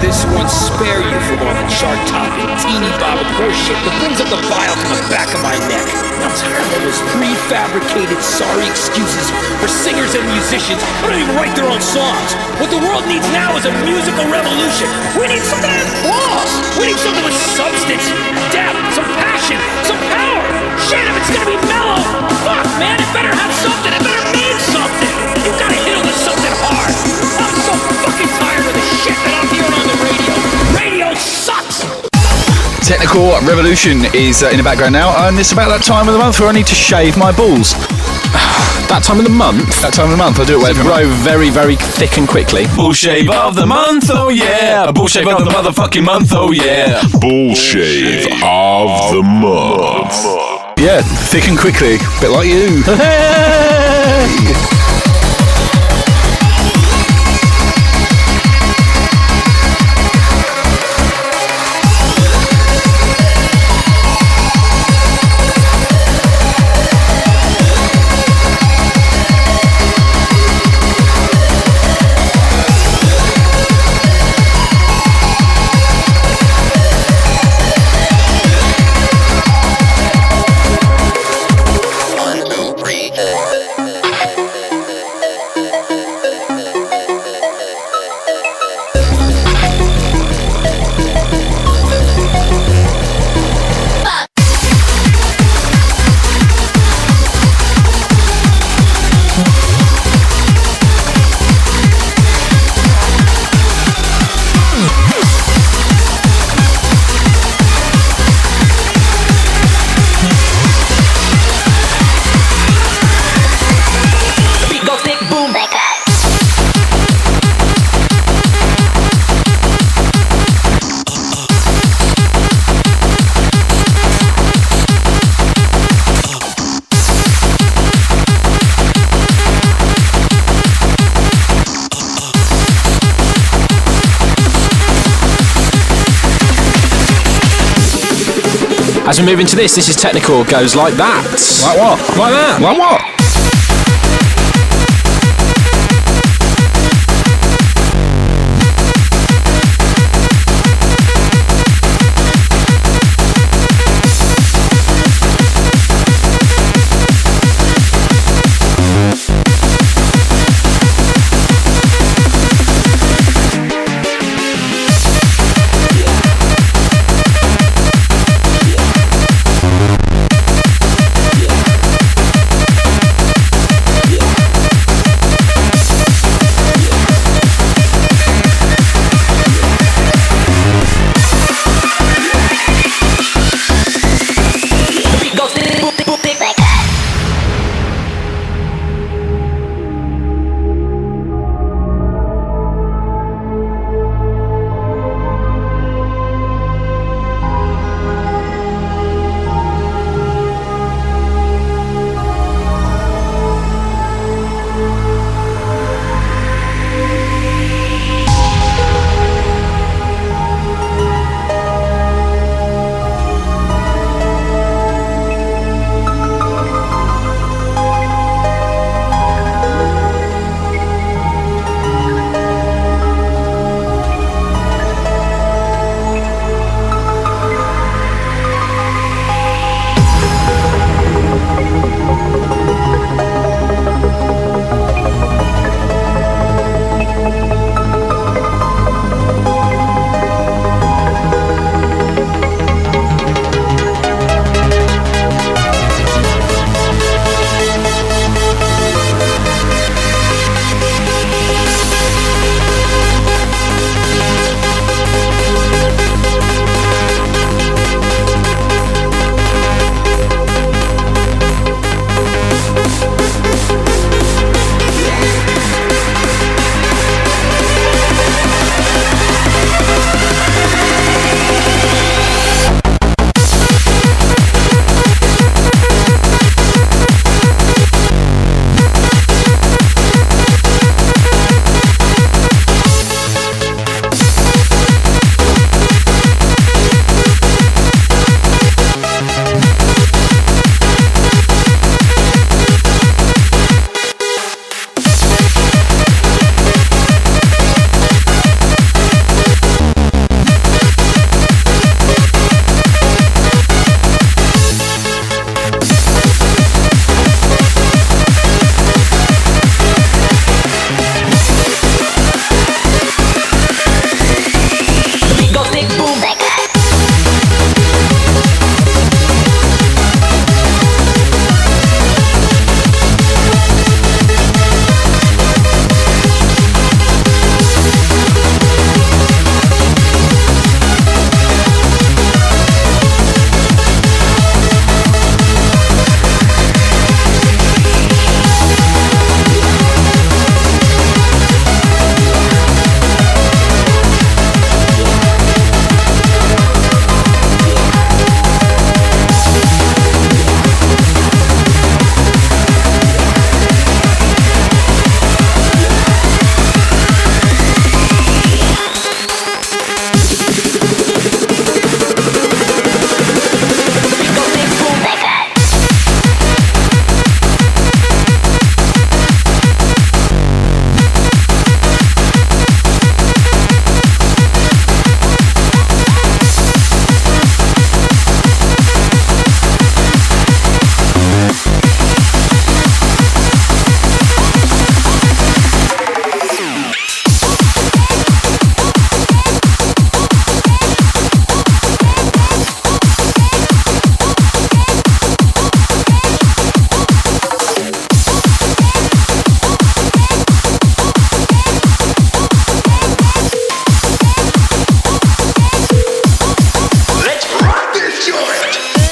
this won't spare you from all the chart-topping, teeny-bobbing horseshit that brings up the bile from the back of my neck. I'm tired of all those prefabricated sorry excuses for singers and musicians who don't even write their own songs. What the world needs now is a musical revolution. We need something that has balls. We need something with substance, depth, some passion, some power. Shit, if it's gonna be mellow, fuck, man, it better have something. It better mean something. You gotta hit on to something hard. I'm so fucking tired of the shit that I'm hearing on the radio. Radio sucks. Technikore Revolution is in the background now, and it's about that time of the month where I need to shave my balls. That time of the month? That time of the month, I do it wherever grow very, very thick and quickly. Bull shave of the month, oh yeah. Bull shave of the motherfucking month, oh yeah. Bull shave of the month. Yeah, thick and quickly, bit like you. As we move into this is Technikore goes like that. Like what? Like that. Like what?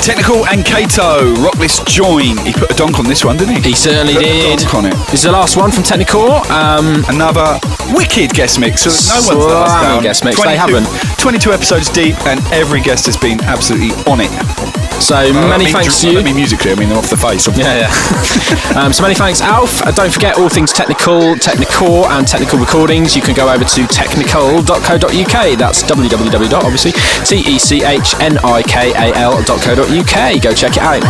Technikore and Kato, Rocklist Join. He put a donk on this one, didn't he? He certainly did. Donk on it. This is the last one from Technikore. Another wicked guest mix. So no one's let us down. Guest mix. They haven't. 22 episodes deep, and every guest has been absolutely on it. So many thanks to you. I don't mean musically, I mean them off the face. Yeah. So many thanks, Alf. Don't forget all things technical, Technikore and technical recordings. You can go over to technical.co.uk. That's www. obviously technikal.co.uk. Go check it out.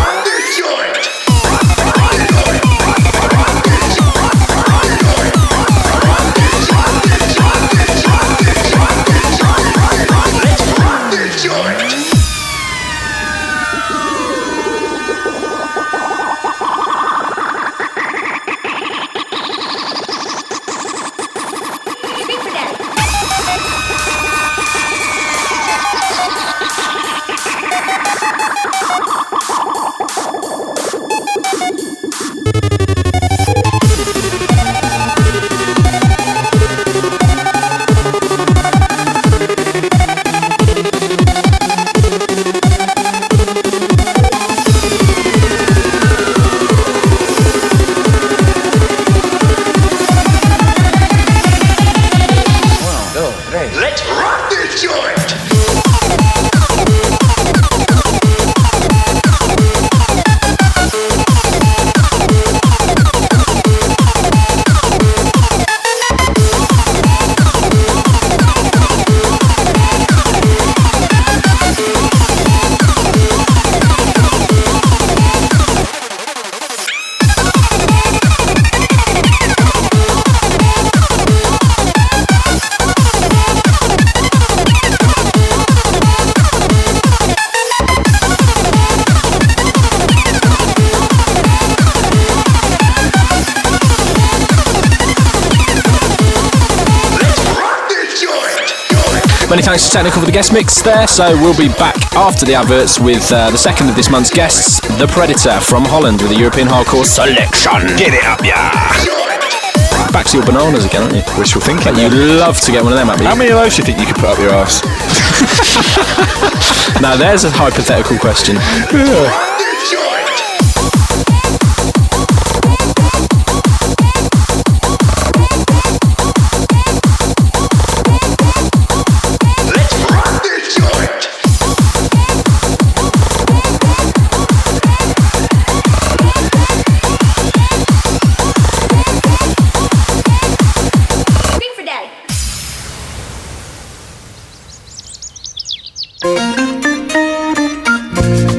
Many thanks to Technikore for the guest mix there. So we'll be back after the adverts with the second of this month's guests, The Predator from Holland, with a European hardcore selection. Get it up, yeah! Back to your bananas again, aren't you? Wishful thinking. You'd love to get one of them, How many of those do you think you could put up your arse? Now there's a hypothetical question.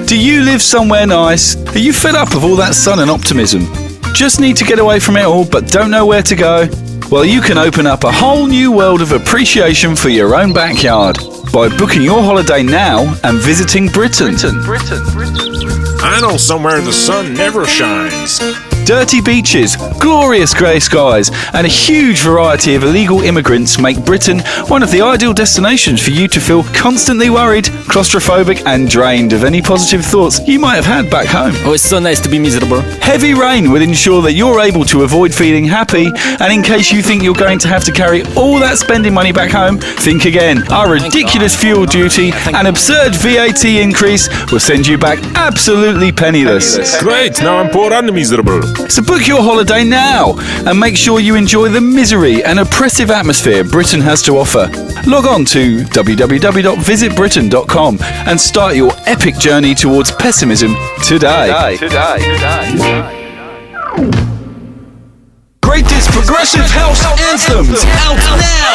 Do you live somewhere nice? Are you fed up of all that sun and optimism? Just need to get away from it all but don't know where to go? Well, you can open up a whole new world of appreciation for your own backyard by booking your holiday now and visiting Britain. I know somewhere the sun never shines. Dirty beaches, glorious grey skies, and a huge variety of illegal immigrants make Britain one of the ideal destinations for you to feel constantly worried, claustrophobic, and drained of any positive thoughts you might have had back home. Oh, it's so nice to be miserable. Heavy rain will ensure that you're able to avoid feeling happy, and in case you think you're going to have to carry all that spending money back home, think again. Our ridiculous fuel duty and absurd VAT increase will send you back absolutely penniless. Great, now I'm poor and miserable. So book your holiday now and make sure you enjoy the misery and oppressive atmosphere Britain has to offer. Log on to www.visitbritain.com and start your epic journey towards pessimism today. Greatest progressive house anthems out now!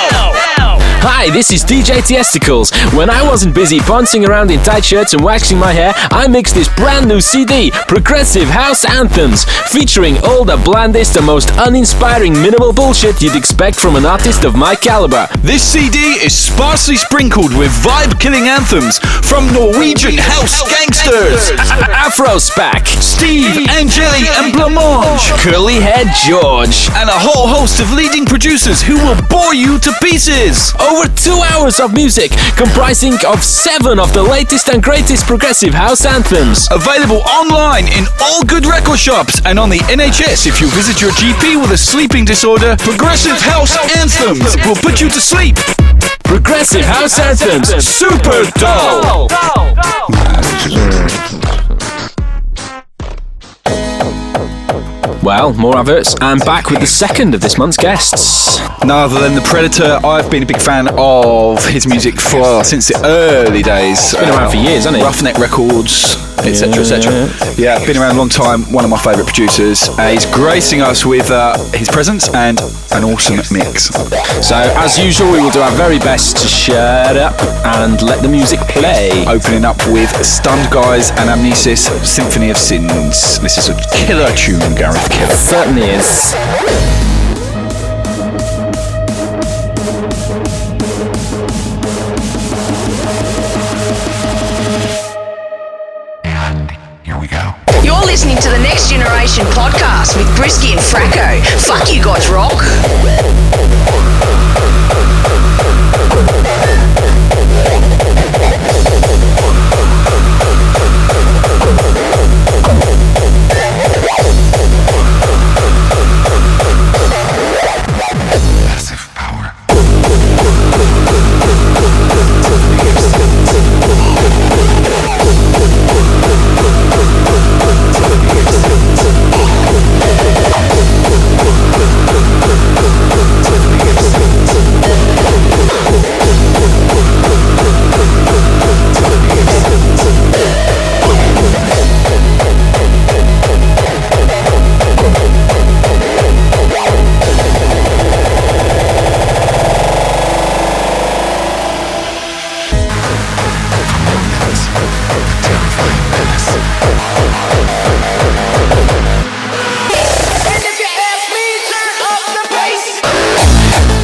Hi, this is DJ Testicles. When I wasn't busy bouncing around in tight shirts and waxing my hair, I mixed this brand new CD, Progressive House Anthems, featuring all the blandest and most uninspiring minimal bullshit you'd expect from an artist of my caliber. This CD is sparsely sprinkled with vibe-killing anthems from Norwegian house gangsters, Afro Spack, Steve, Angeli and Blancmange, Curly Head George, and a whole host of leading producers who will bore you to pieces. Over 2 hours of music comprising of 7 of the latest and greatest progressive house anthems. Available online in all good record shops and on the NHS if you visit your GP with a sleeping disorder. Progressive House Anthems will put you to sleep. Progressive House Anthems, super dull. Well, more adverts, and back with the second of this month's guests. None other than the Predator. I've been a big fan of his music since the early days. Been around for years, hasn't he? Roughneck Records, etc., etc. Yeah, been around a long time. One of my favourite producers. He's gracing us with his presence and an awesome mix. So, as usual, we will do our very best to shut up and let the music play. Opening up with Stunned Guys and Amnesis, Symphony of Sins. This is a killer tune, Gareth. Killer. Certainly is. You're listening to the Next Generation podcast with Brisky and Fracco. Fuck you guys, rock.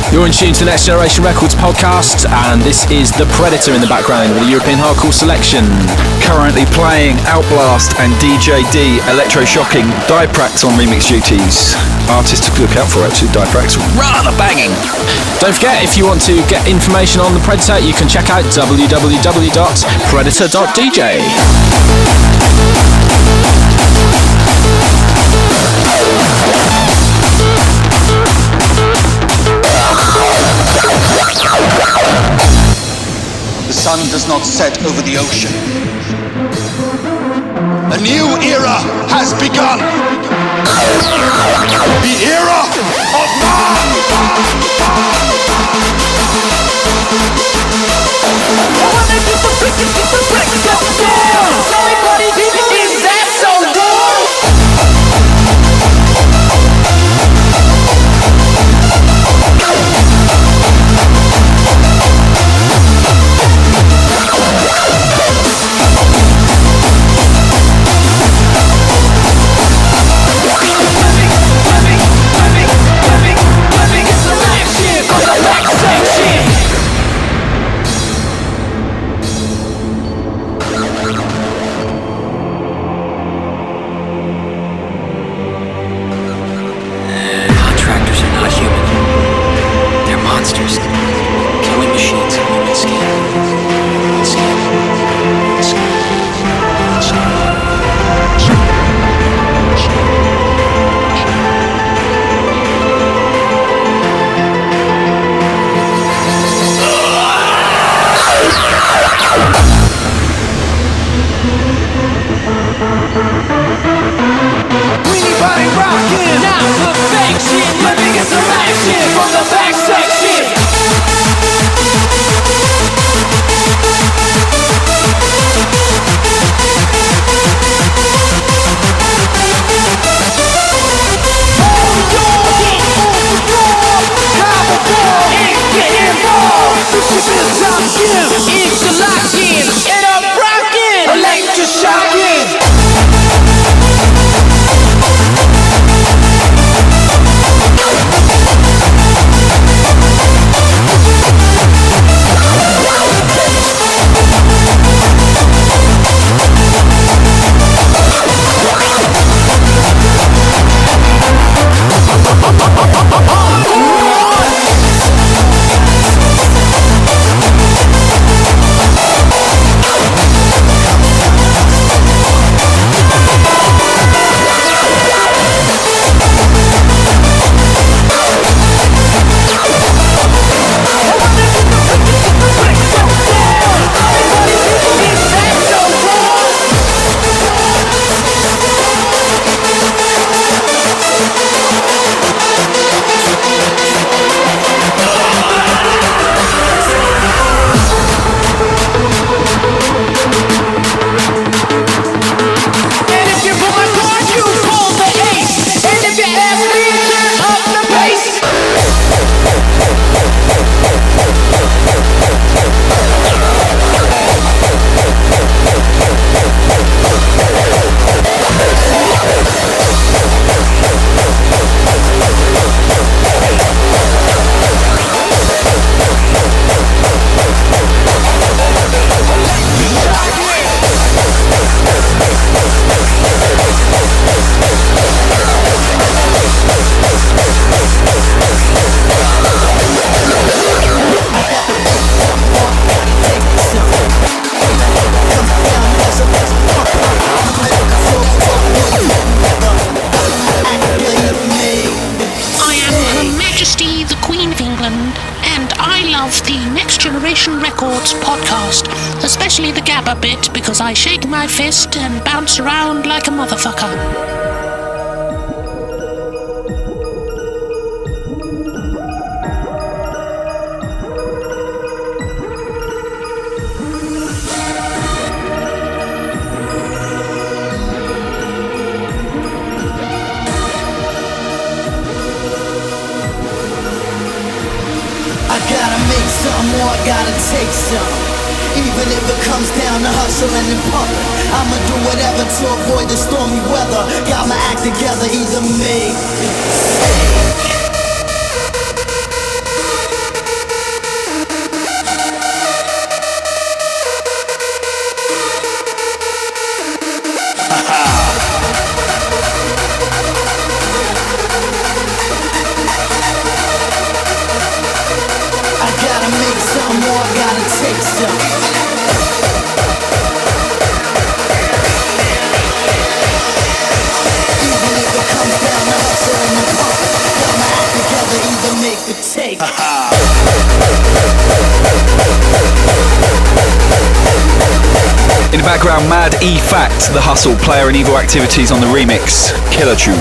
You're in tune to the Next Generation Records podcast, and this is The Predator in the background with a European hardcore selection. Currently playing Outblast and DJ D, Electro-Shocking, Diprax on remix duties. Artists to look out for, actually. Diprax, rather banging. Don't forget, if you want to get information on The Predator, you can check out www.predator.dj. The sun does not set over the ocean. A new era has begun. The era of man! Is that so good? Living is the life. bit because I shake my fist and bounce around like a motherfucker. More, I gotta take some. Even if it comes down to hustling and pumping, I'ma do whatever to avoid the stormy weather. Got my act together, either make me In the background, Mad E-Fact, The Hustle, Player and Evil Activities on the remix, Killer Tune.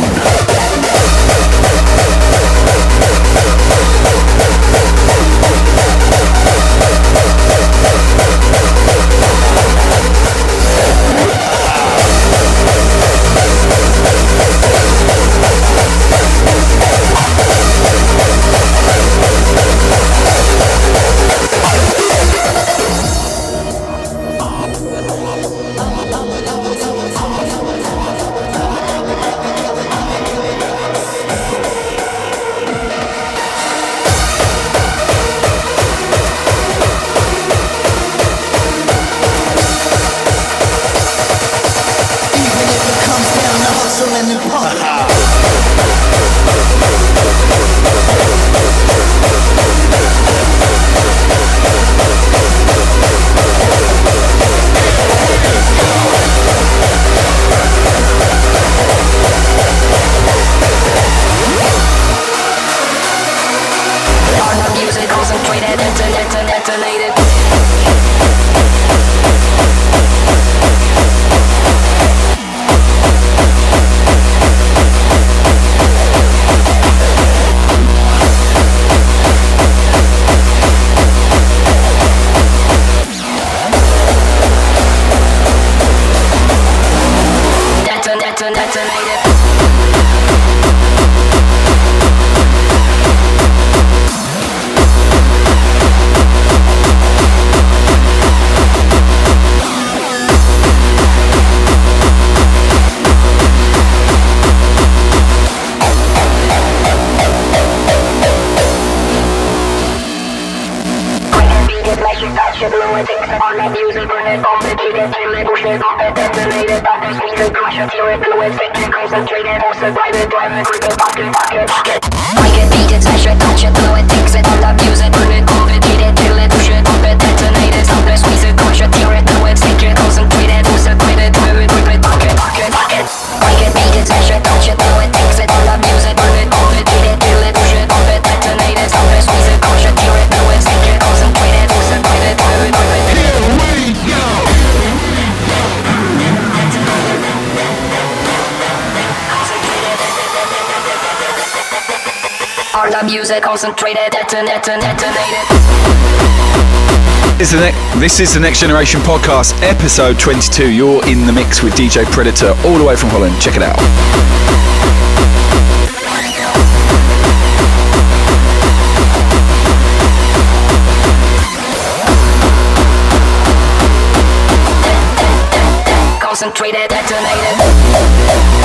Music concentrated, detonated. This is the Next Generation Podcast, episode 22. You're in the mix with DJ Predator, all the way from Holland. Check it out. Concentrated, detonated.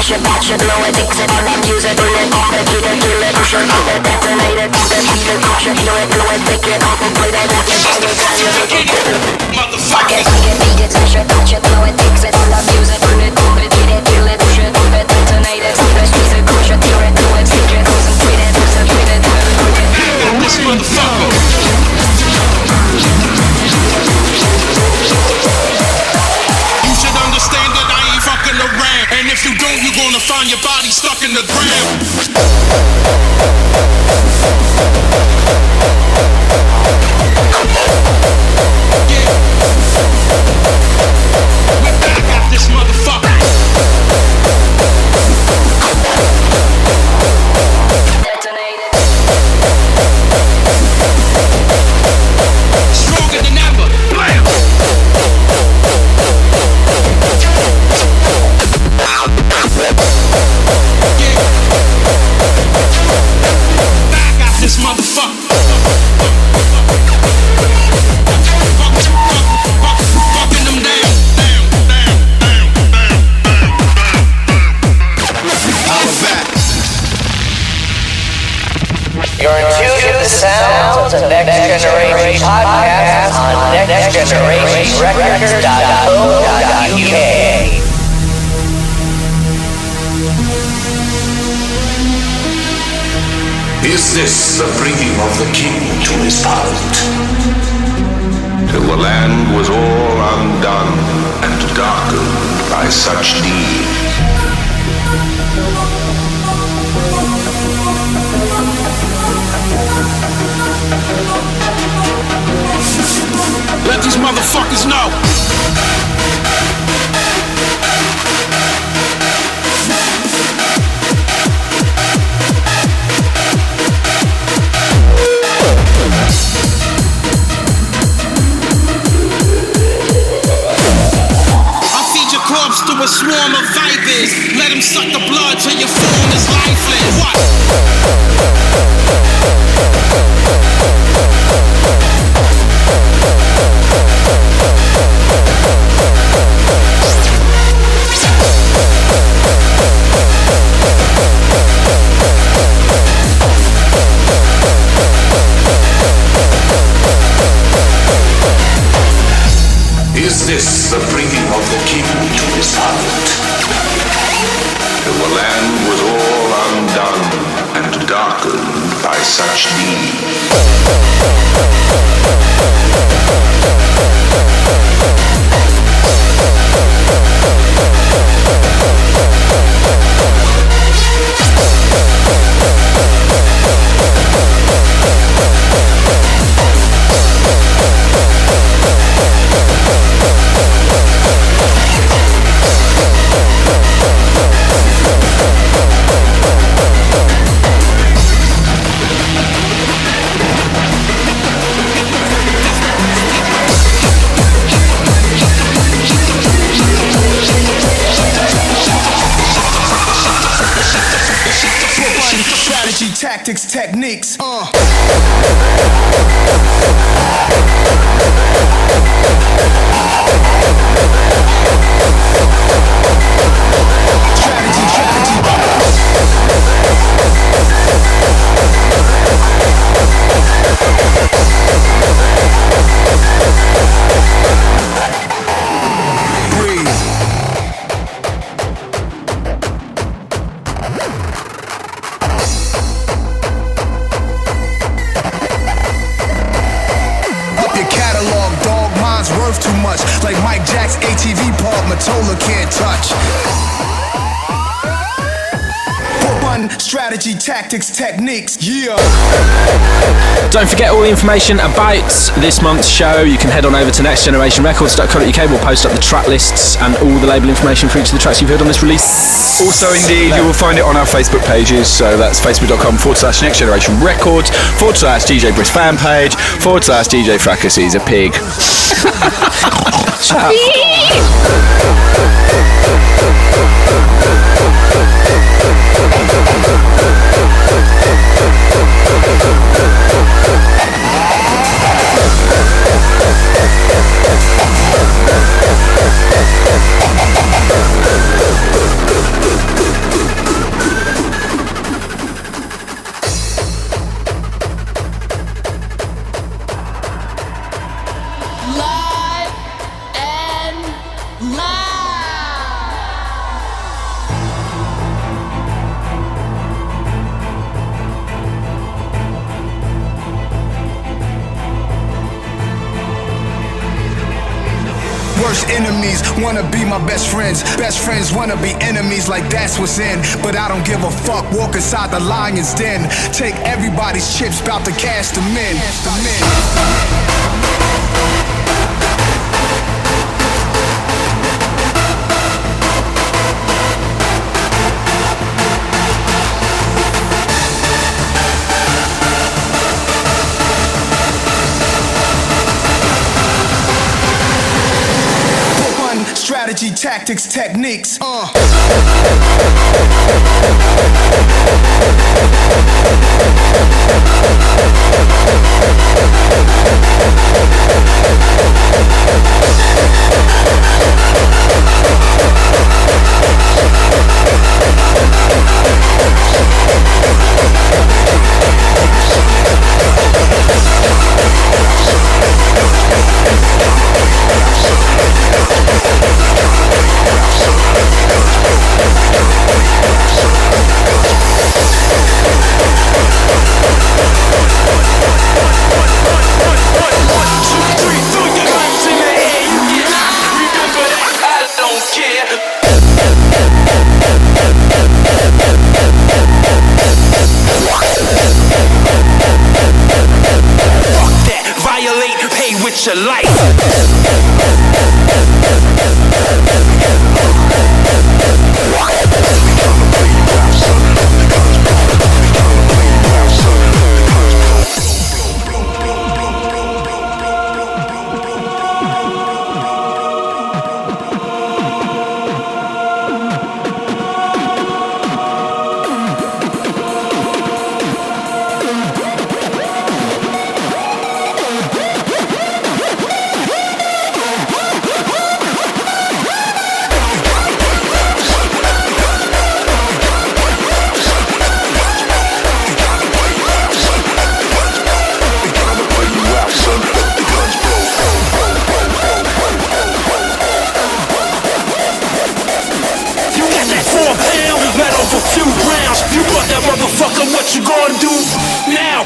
Batch it, blow it, fix it, on that music, bring it, off it, keep it, kill it, push it, off it, detonate it, off it, keep it, crush it, heal it, blow it, take it, off it, play that, rock it, bang it, motherfucker. Beat it, smash it, batch it, blow it, fix it, on that music, bring it, off it, keep it, kill it, push it, off it, detonate it, off it, squeeze it, crush it, heal it, blow it, take it, concentrate it, concentrate it, motherfucker. Fucking them down. You're in tune to the sounds of Next Generation Podcast on nextgenerationrecords.co.uk. Is this the bringing of the king to his parliament? Till the land was all undone and darkened by such deed. Let these motherfuckers know. To a swarm of vipers, let him suck the blood till your form is lifeless. What? Is this the bringing of the king to his parliament? Till the land was all undone and darkened by such deed. Tactics, techniques, like Mike Jack's ATV Paul Matola can't touch. One strategy, tactics, techniques, yeah. Don't forget all the information about this month's show. You can head on over to nextgenerationrecords.co.uk. We'll post up the track lists and all the label information for each of the tracks you've heard on this release. Also, indeed, you will find it on our Facebook pages. So that's facebook.com/nextgenerationrecords/DJ Brisk fan page /DJ Fracus is a pig. Shut up. Enemies wanna be my best friends wanna be enemies, like that's what's in. But I don't give a fuck, walk inside the lion's den. Take everybody's chips, bout to cash them in. Strategy, tactics, techniques, with your life. What you gonna do now?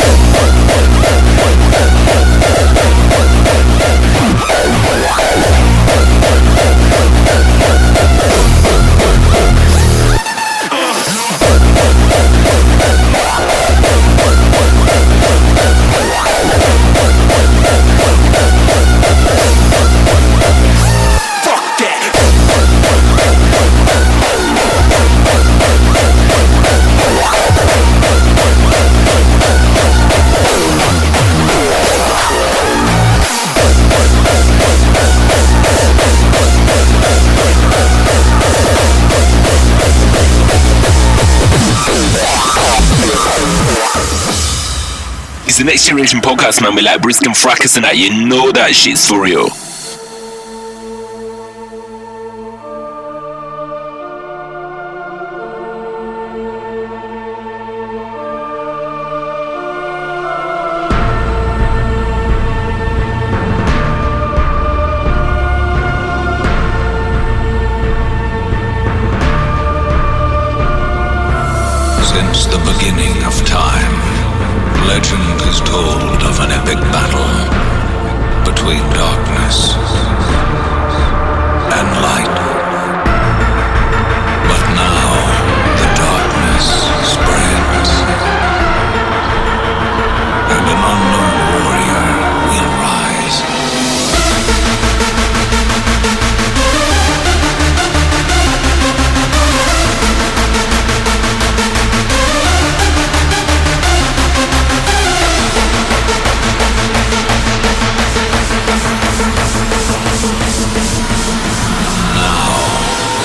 It's the Next Generation podcast, man. We like Brisk and Fracus and that. You know that shit's for real. Since the beginning of time, legend is told of an epic battle between darkness and light. But now the darkness spreads, and an unknown warrior will rise.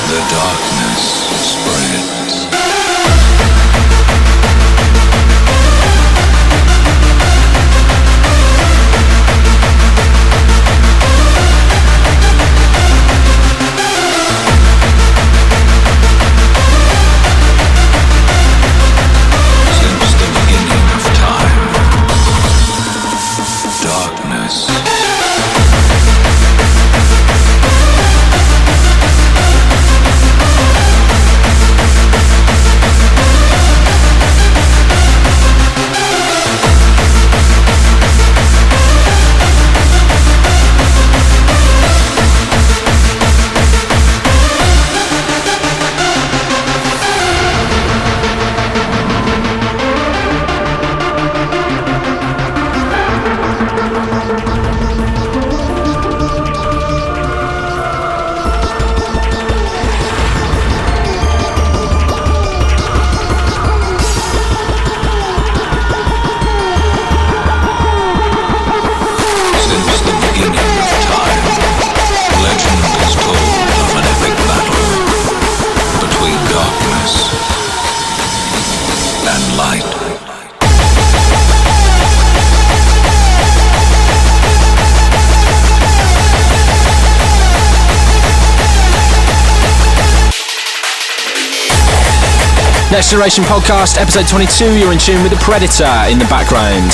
The darkness spreads. Since the beginning of time, darkness. Next Generation Podcast, episode 22. You're in tune with the Predator in the background.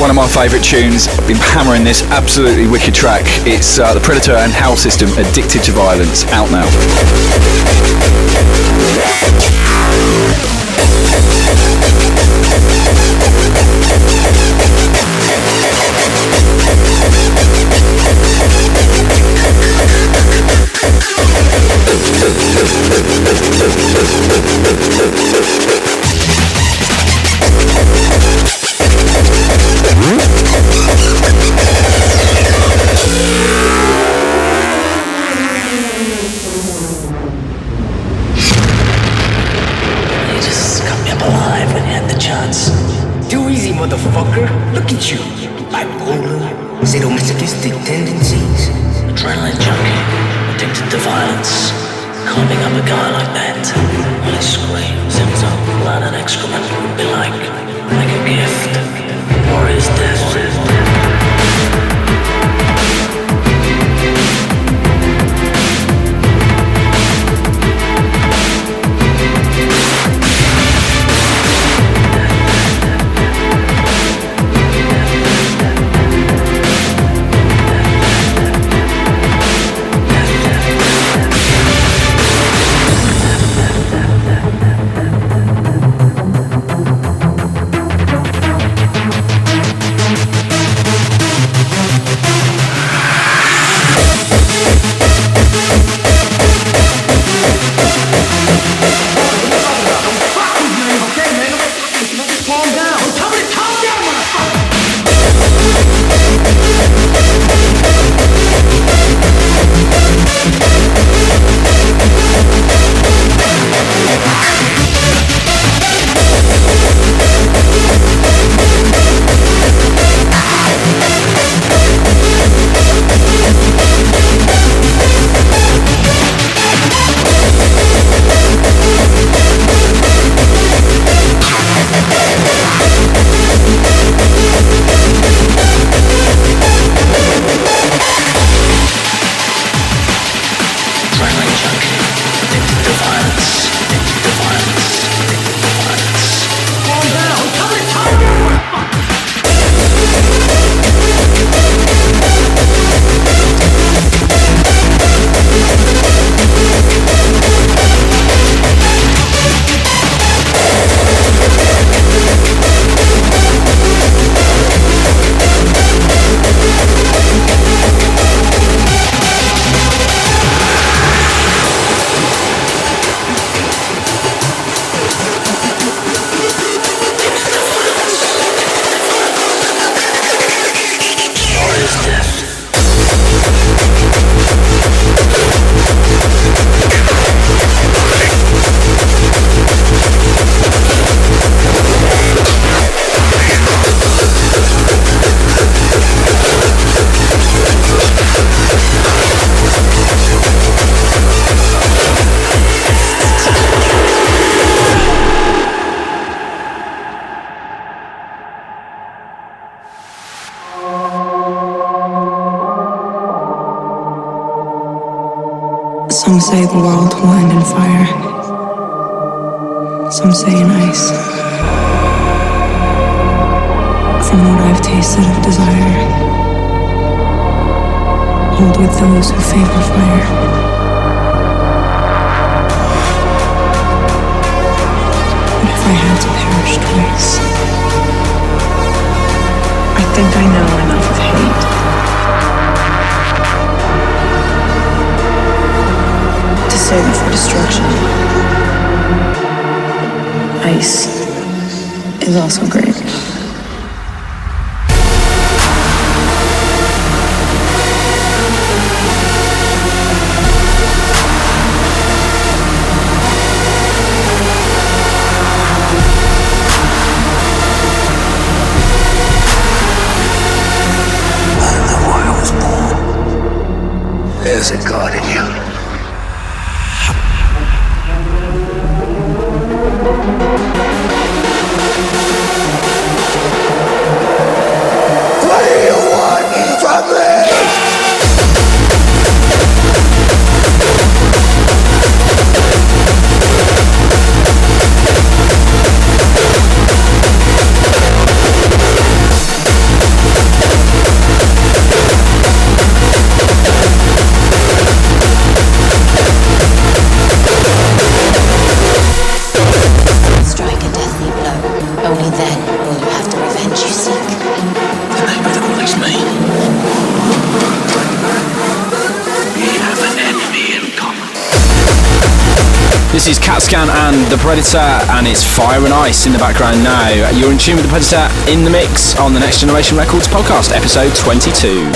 one of my favourite tunes. I've been hammering this absolutely wicked track. It's the Predator and Howl System, Addicted to Violence, out now. Motherfucker, look at you. Bipolar, sadomasochistic tendencies, adrenaline junkie, addicted to violence. Climbing up a guy like that, I scream, sounds like blood and excrement would be like a gift, or is death? Some say the world will end in fire. Some say in ice. From what I've tasted of desire, hold with those who favor fire. But if I had to perish twice, I think I know enough of hate to save it for destruction. Ice is also great. There's a God in you. What do you want from me? This is CatScan and The Predator, and it's Fire and Ice in the background now. You're in tune with The Predator in the mix on the Next Generation Records podcast, episode 22.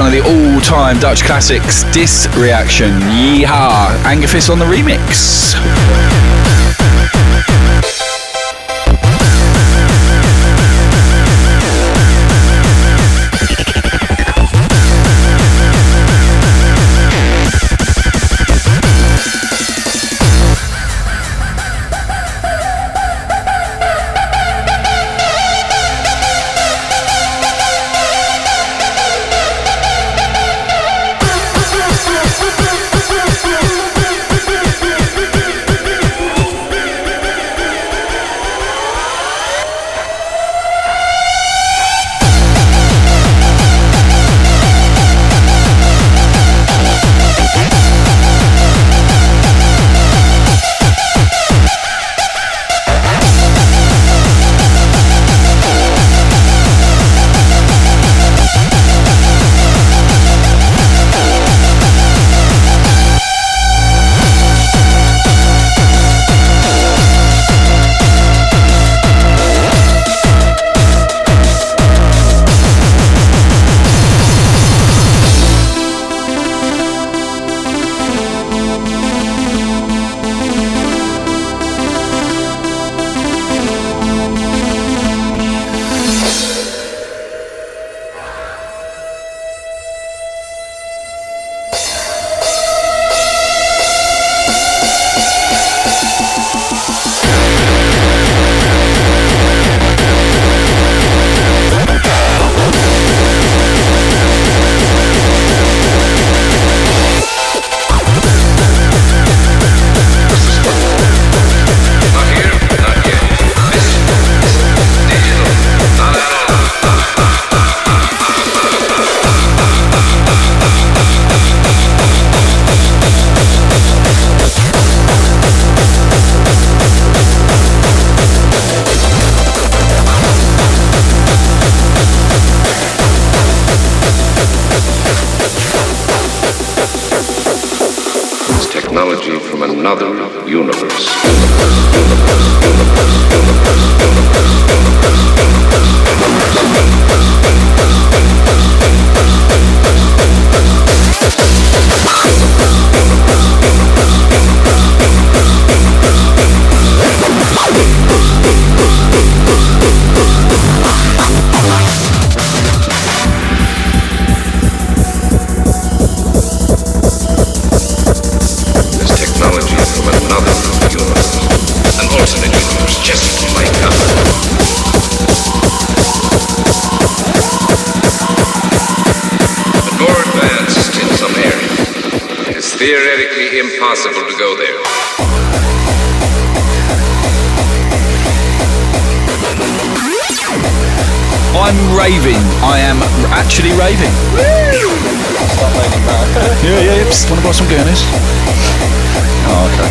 one of the all-time Dutch classics, Dis Reaction, Yeehaw, Angerfist on the remix. Technology from another universe. Theoretically impossible to go there. I'm raving. I am actually raving. Yeah. Just want to buy some gurneys? Oh, okay.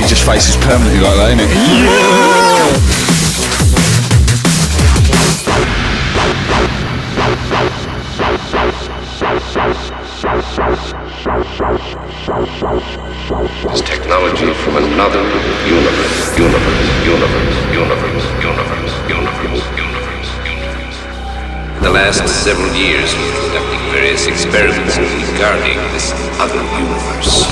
He just faces permanently like that, innit? Yeah! It's technology from another universe. In the last several years, we've conducted various experiments regarding this other universe.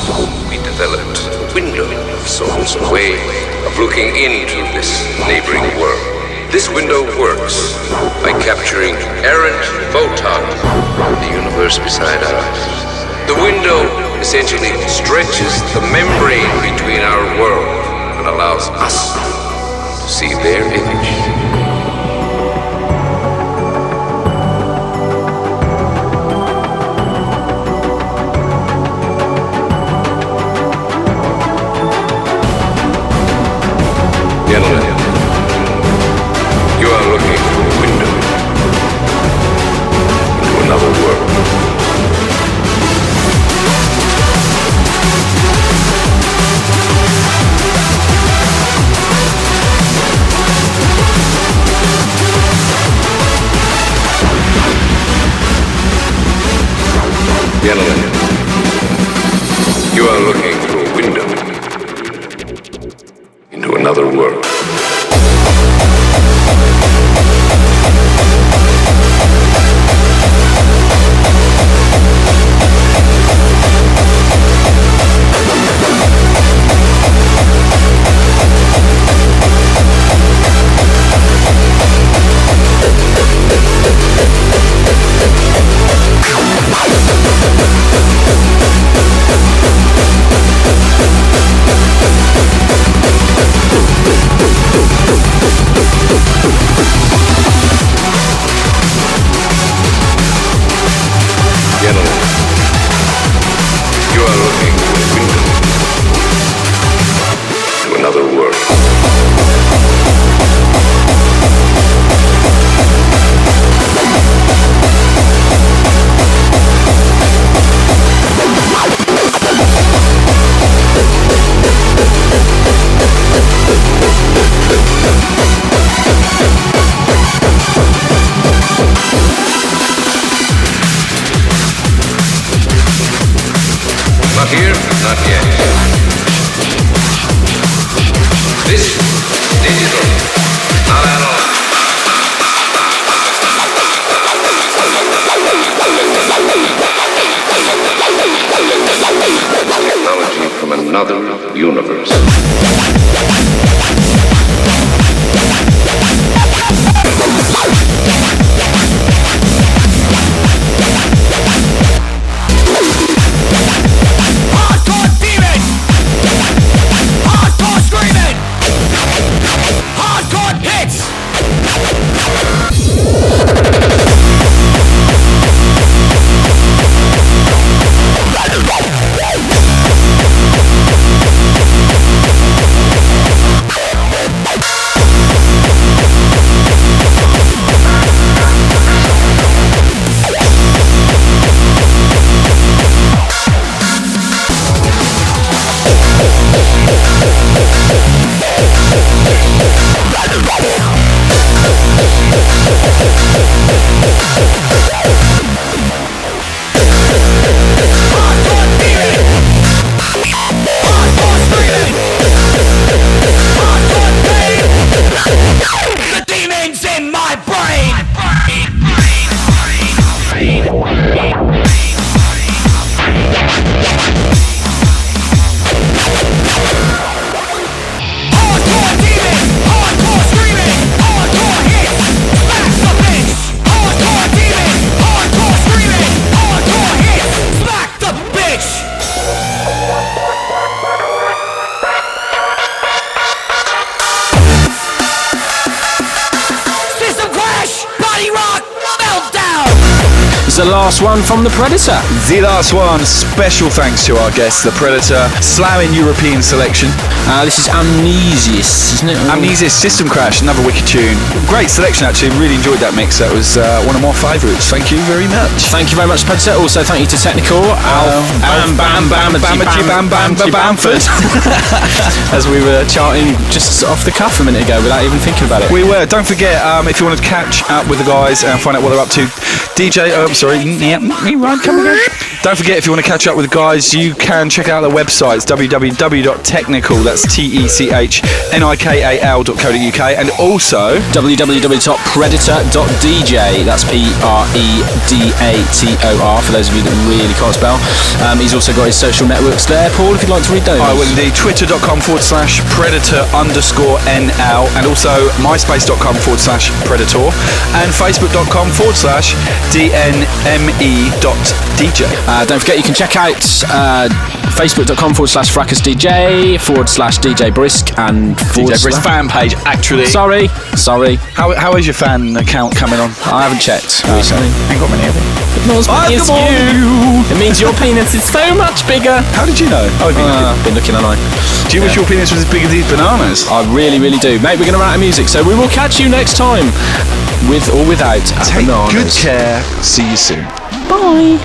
We developed a window of sorts, a way of looking into this neighboring world. This window works by capturing errant photons from the universe beside ours. The window essentially stretches the membrane between our world and allows us to see their image. Gentlemen, you are looking through a window into another world. Gentlemen, you are looking through a window into another world. bitch! System crash! Body rock! Meltdown! It's the last one from the Predator. The last one. Special thanks to our guest, the Predator, slamming European selection. This is Amnesius, isn't it? Amnesius, System Crash, another wicked tune. Great selection, actually. Really enjoyed that mix. That was one of my favourites. Thank you very much. Thank you very much, Predator. Also, thank you to Technikore, Bamford, as we were charting just off the cuff a minute ago without even thinking about it. We were. Don't forget, if you want to catch up with the guys and find out what they're up to, Don't forget, if you want to catch up with the guys, you can check out their websites, www.technical, that's technikal.co.uk, and also www.predator.dj, that's Predator, for those of you that really can't spell. He's also got his social networks there, Paul, if you'd like to read those. I will indeed. Twitter.com/predator_NL, and also myspace.com/predator, and facebook.com/dnme.dj. Don't forget, you can check out facebook.com/fracusdj/DJ Brisk and DJ Brisk fan page, actually. Sorry. How is your fan account coming on? I haven't checked recently. Ain't got many of it. It not as many as you. It means your penis is so much bigger. How did you know? I've been looking, haven't I? Do you wish your penis was as big as these bananas? I really, really do. Mate, we're going to run out of music, so we will catch you next time. With or without Take bananas. good care. See you soon. Bye.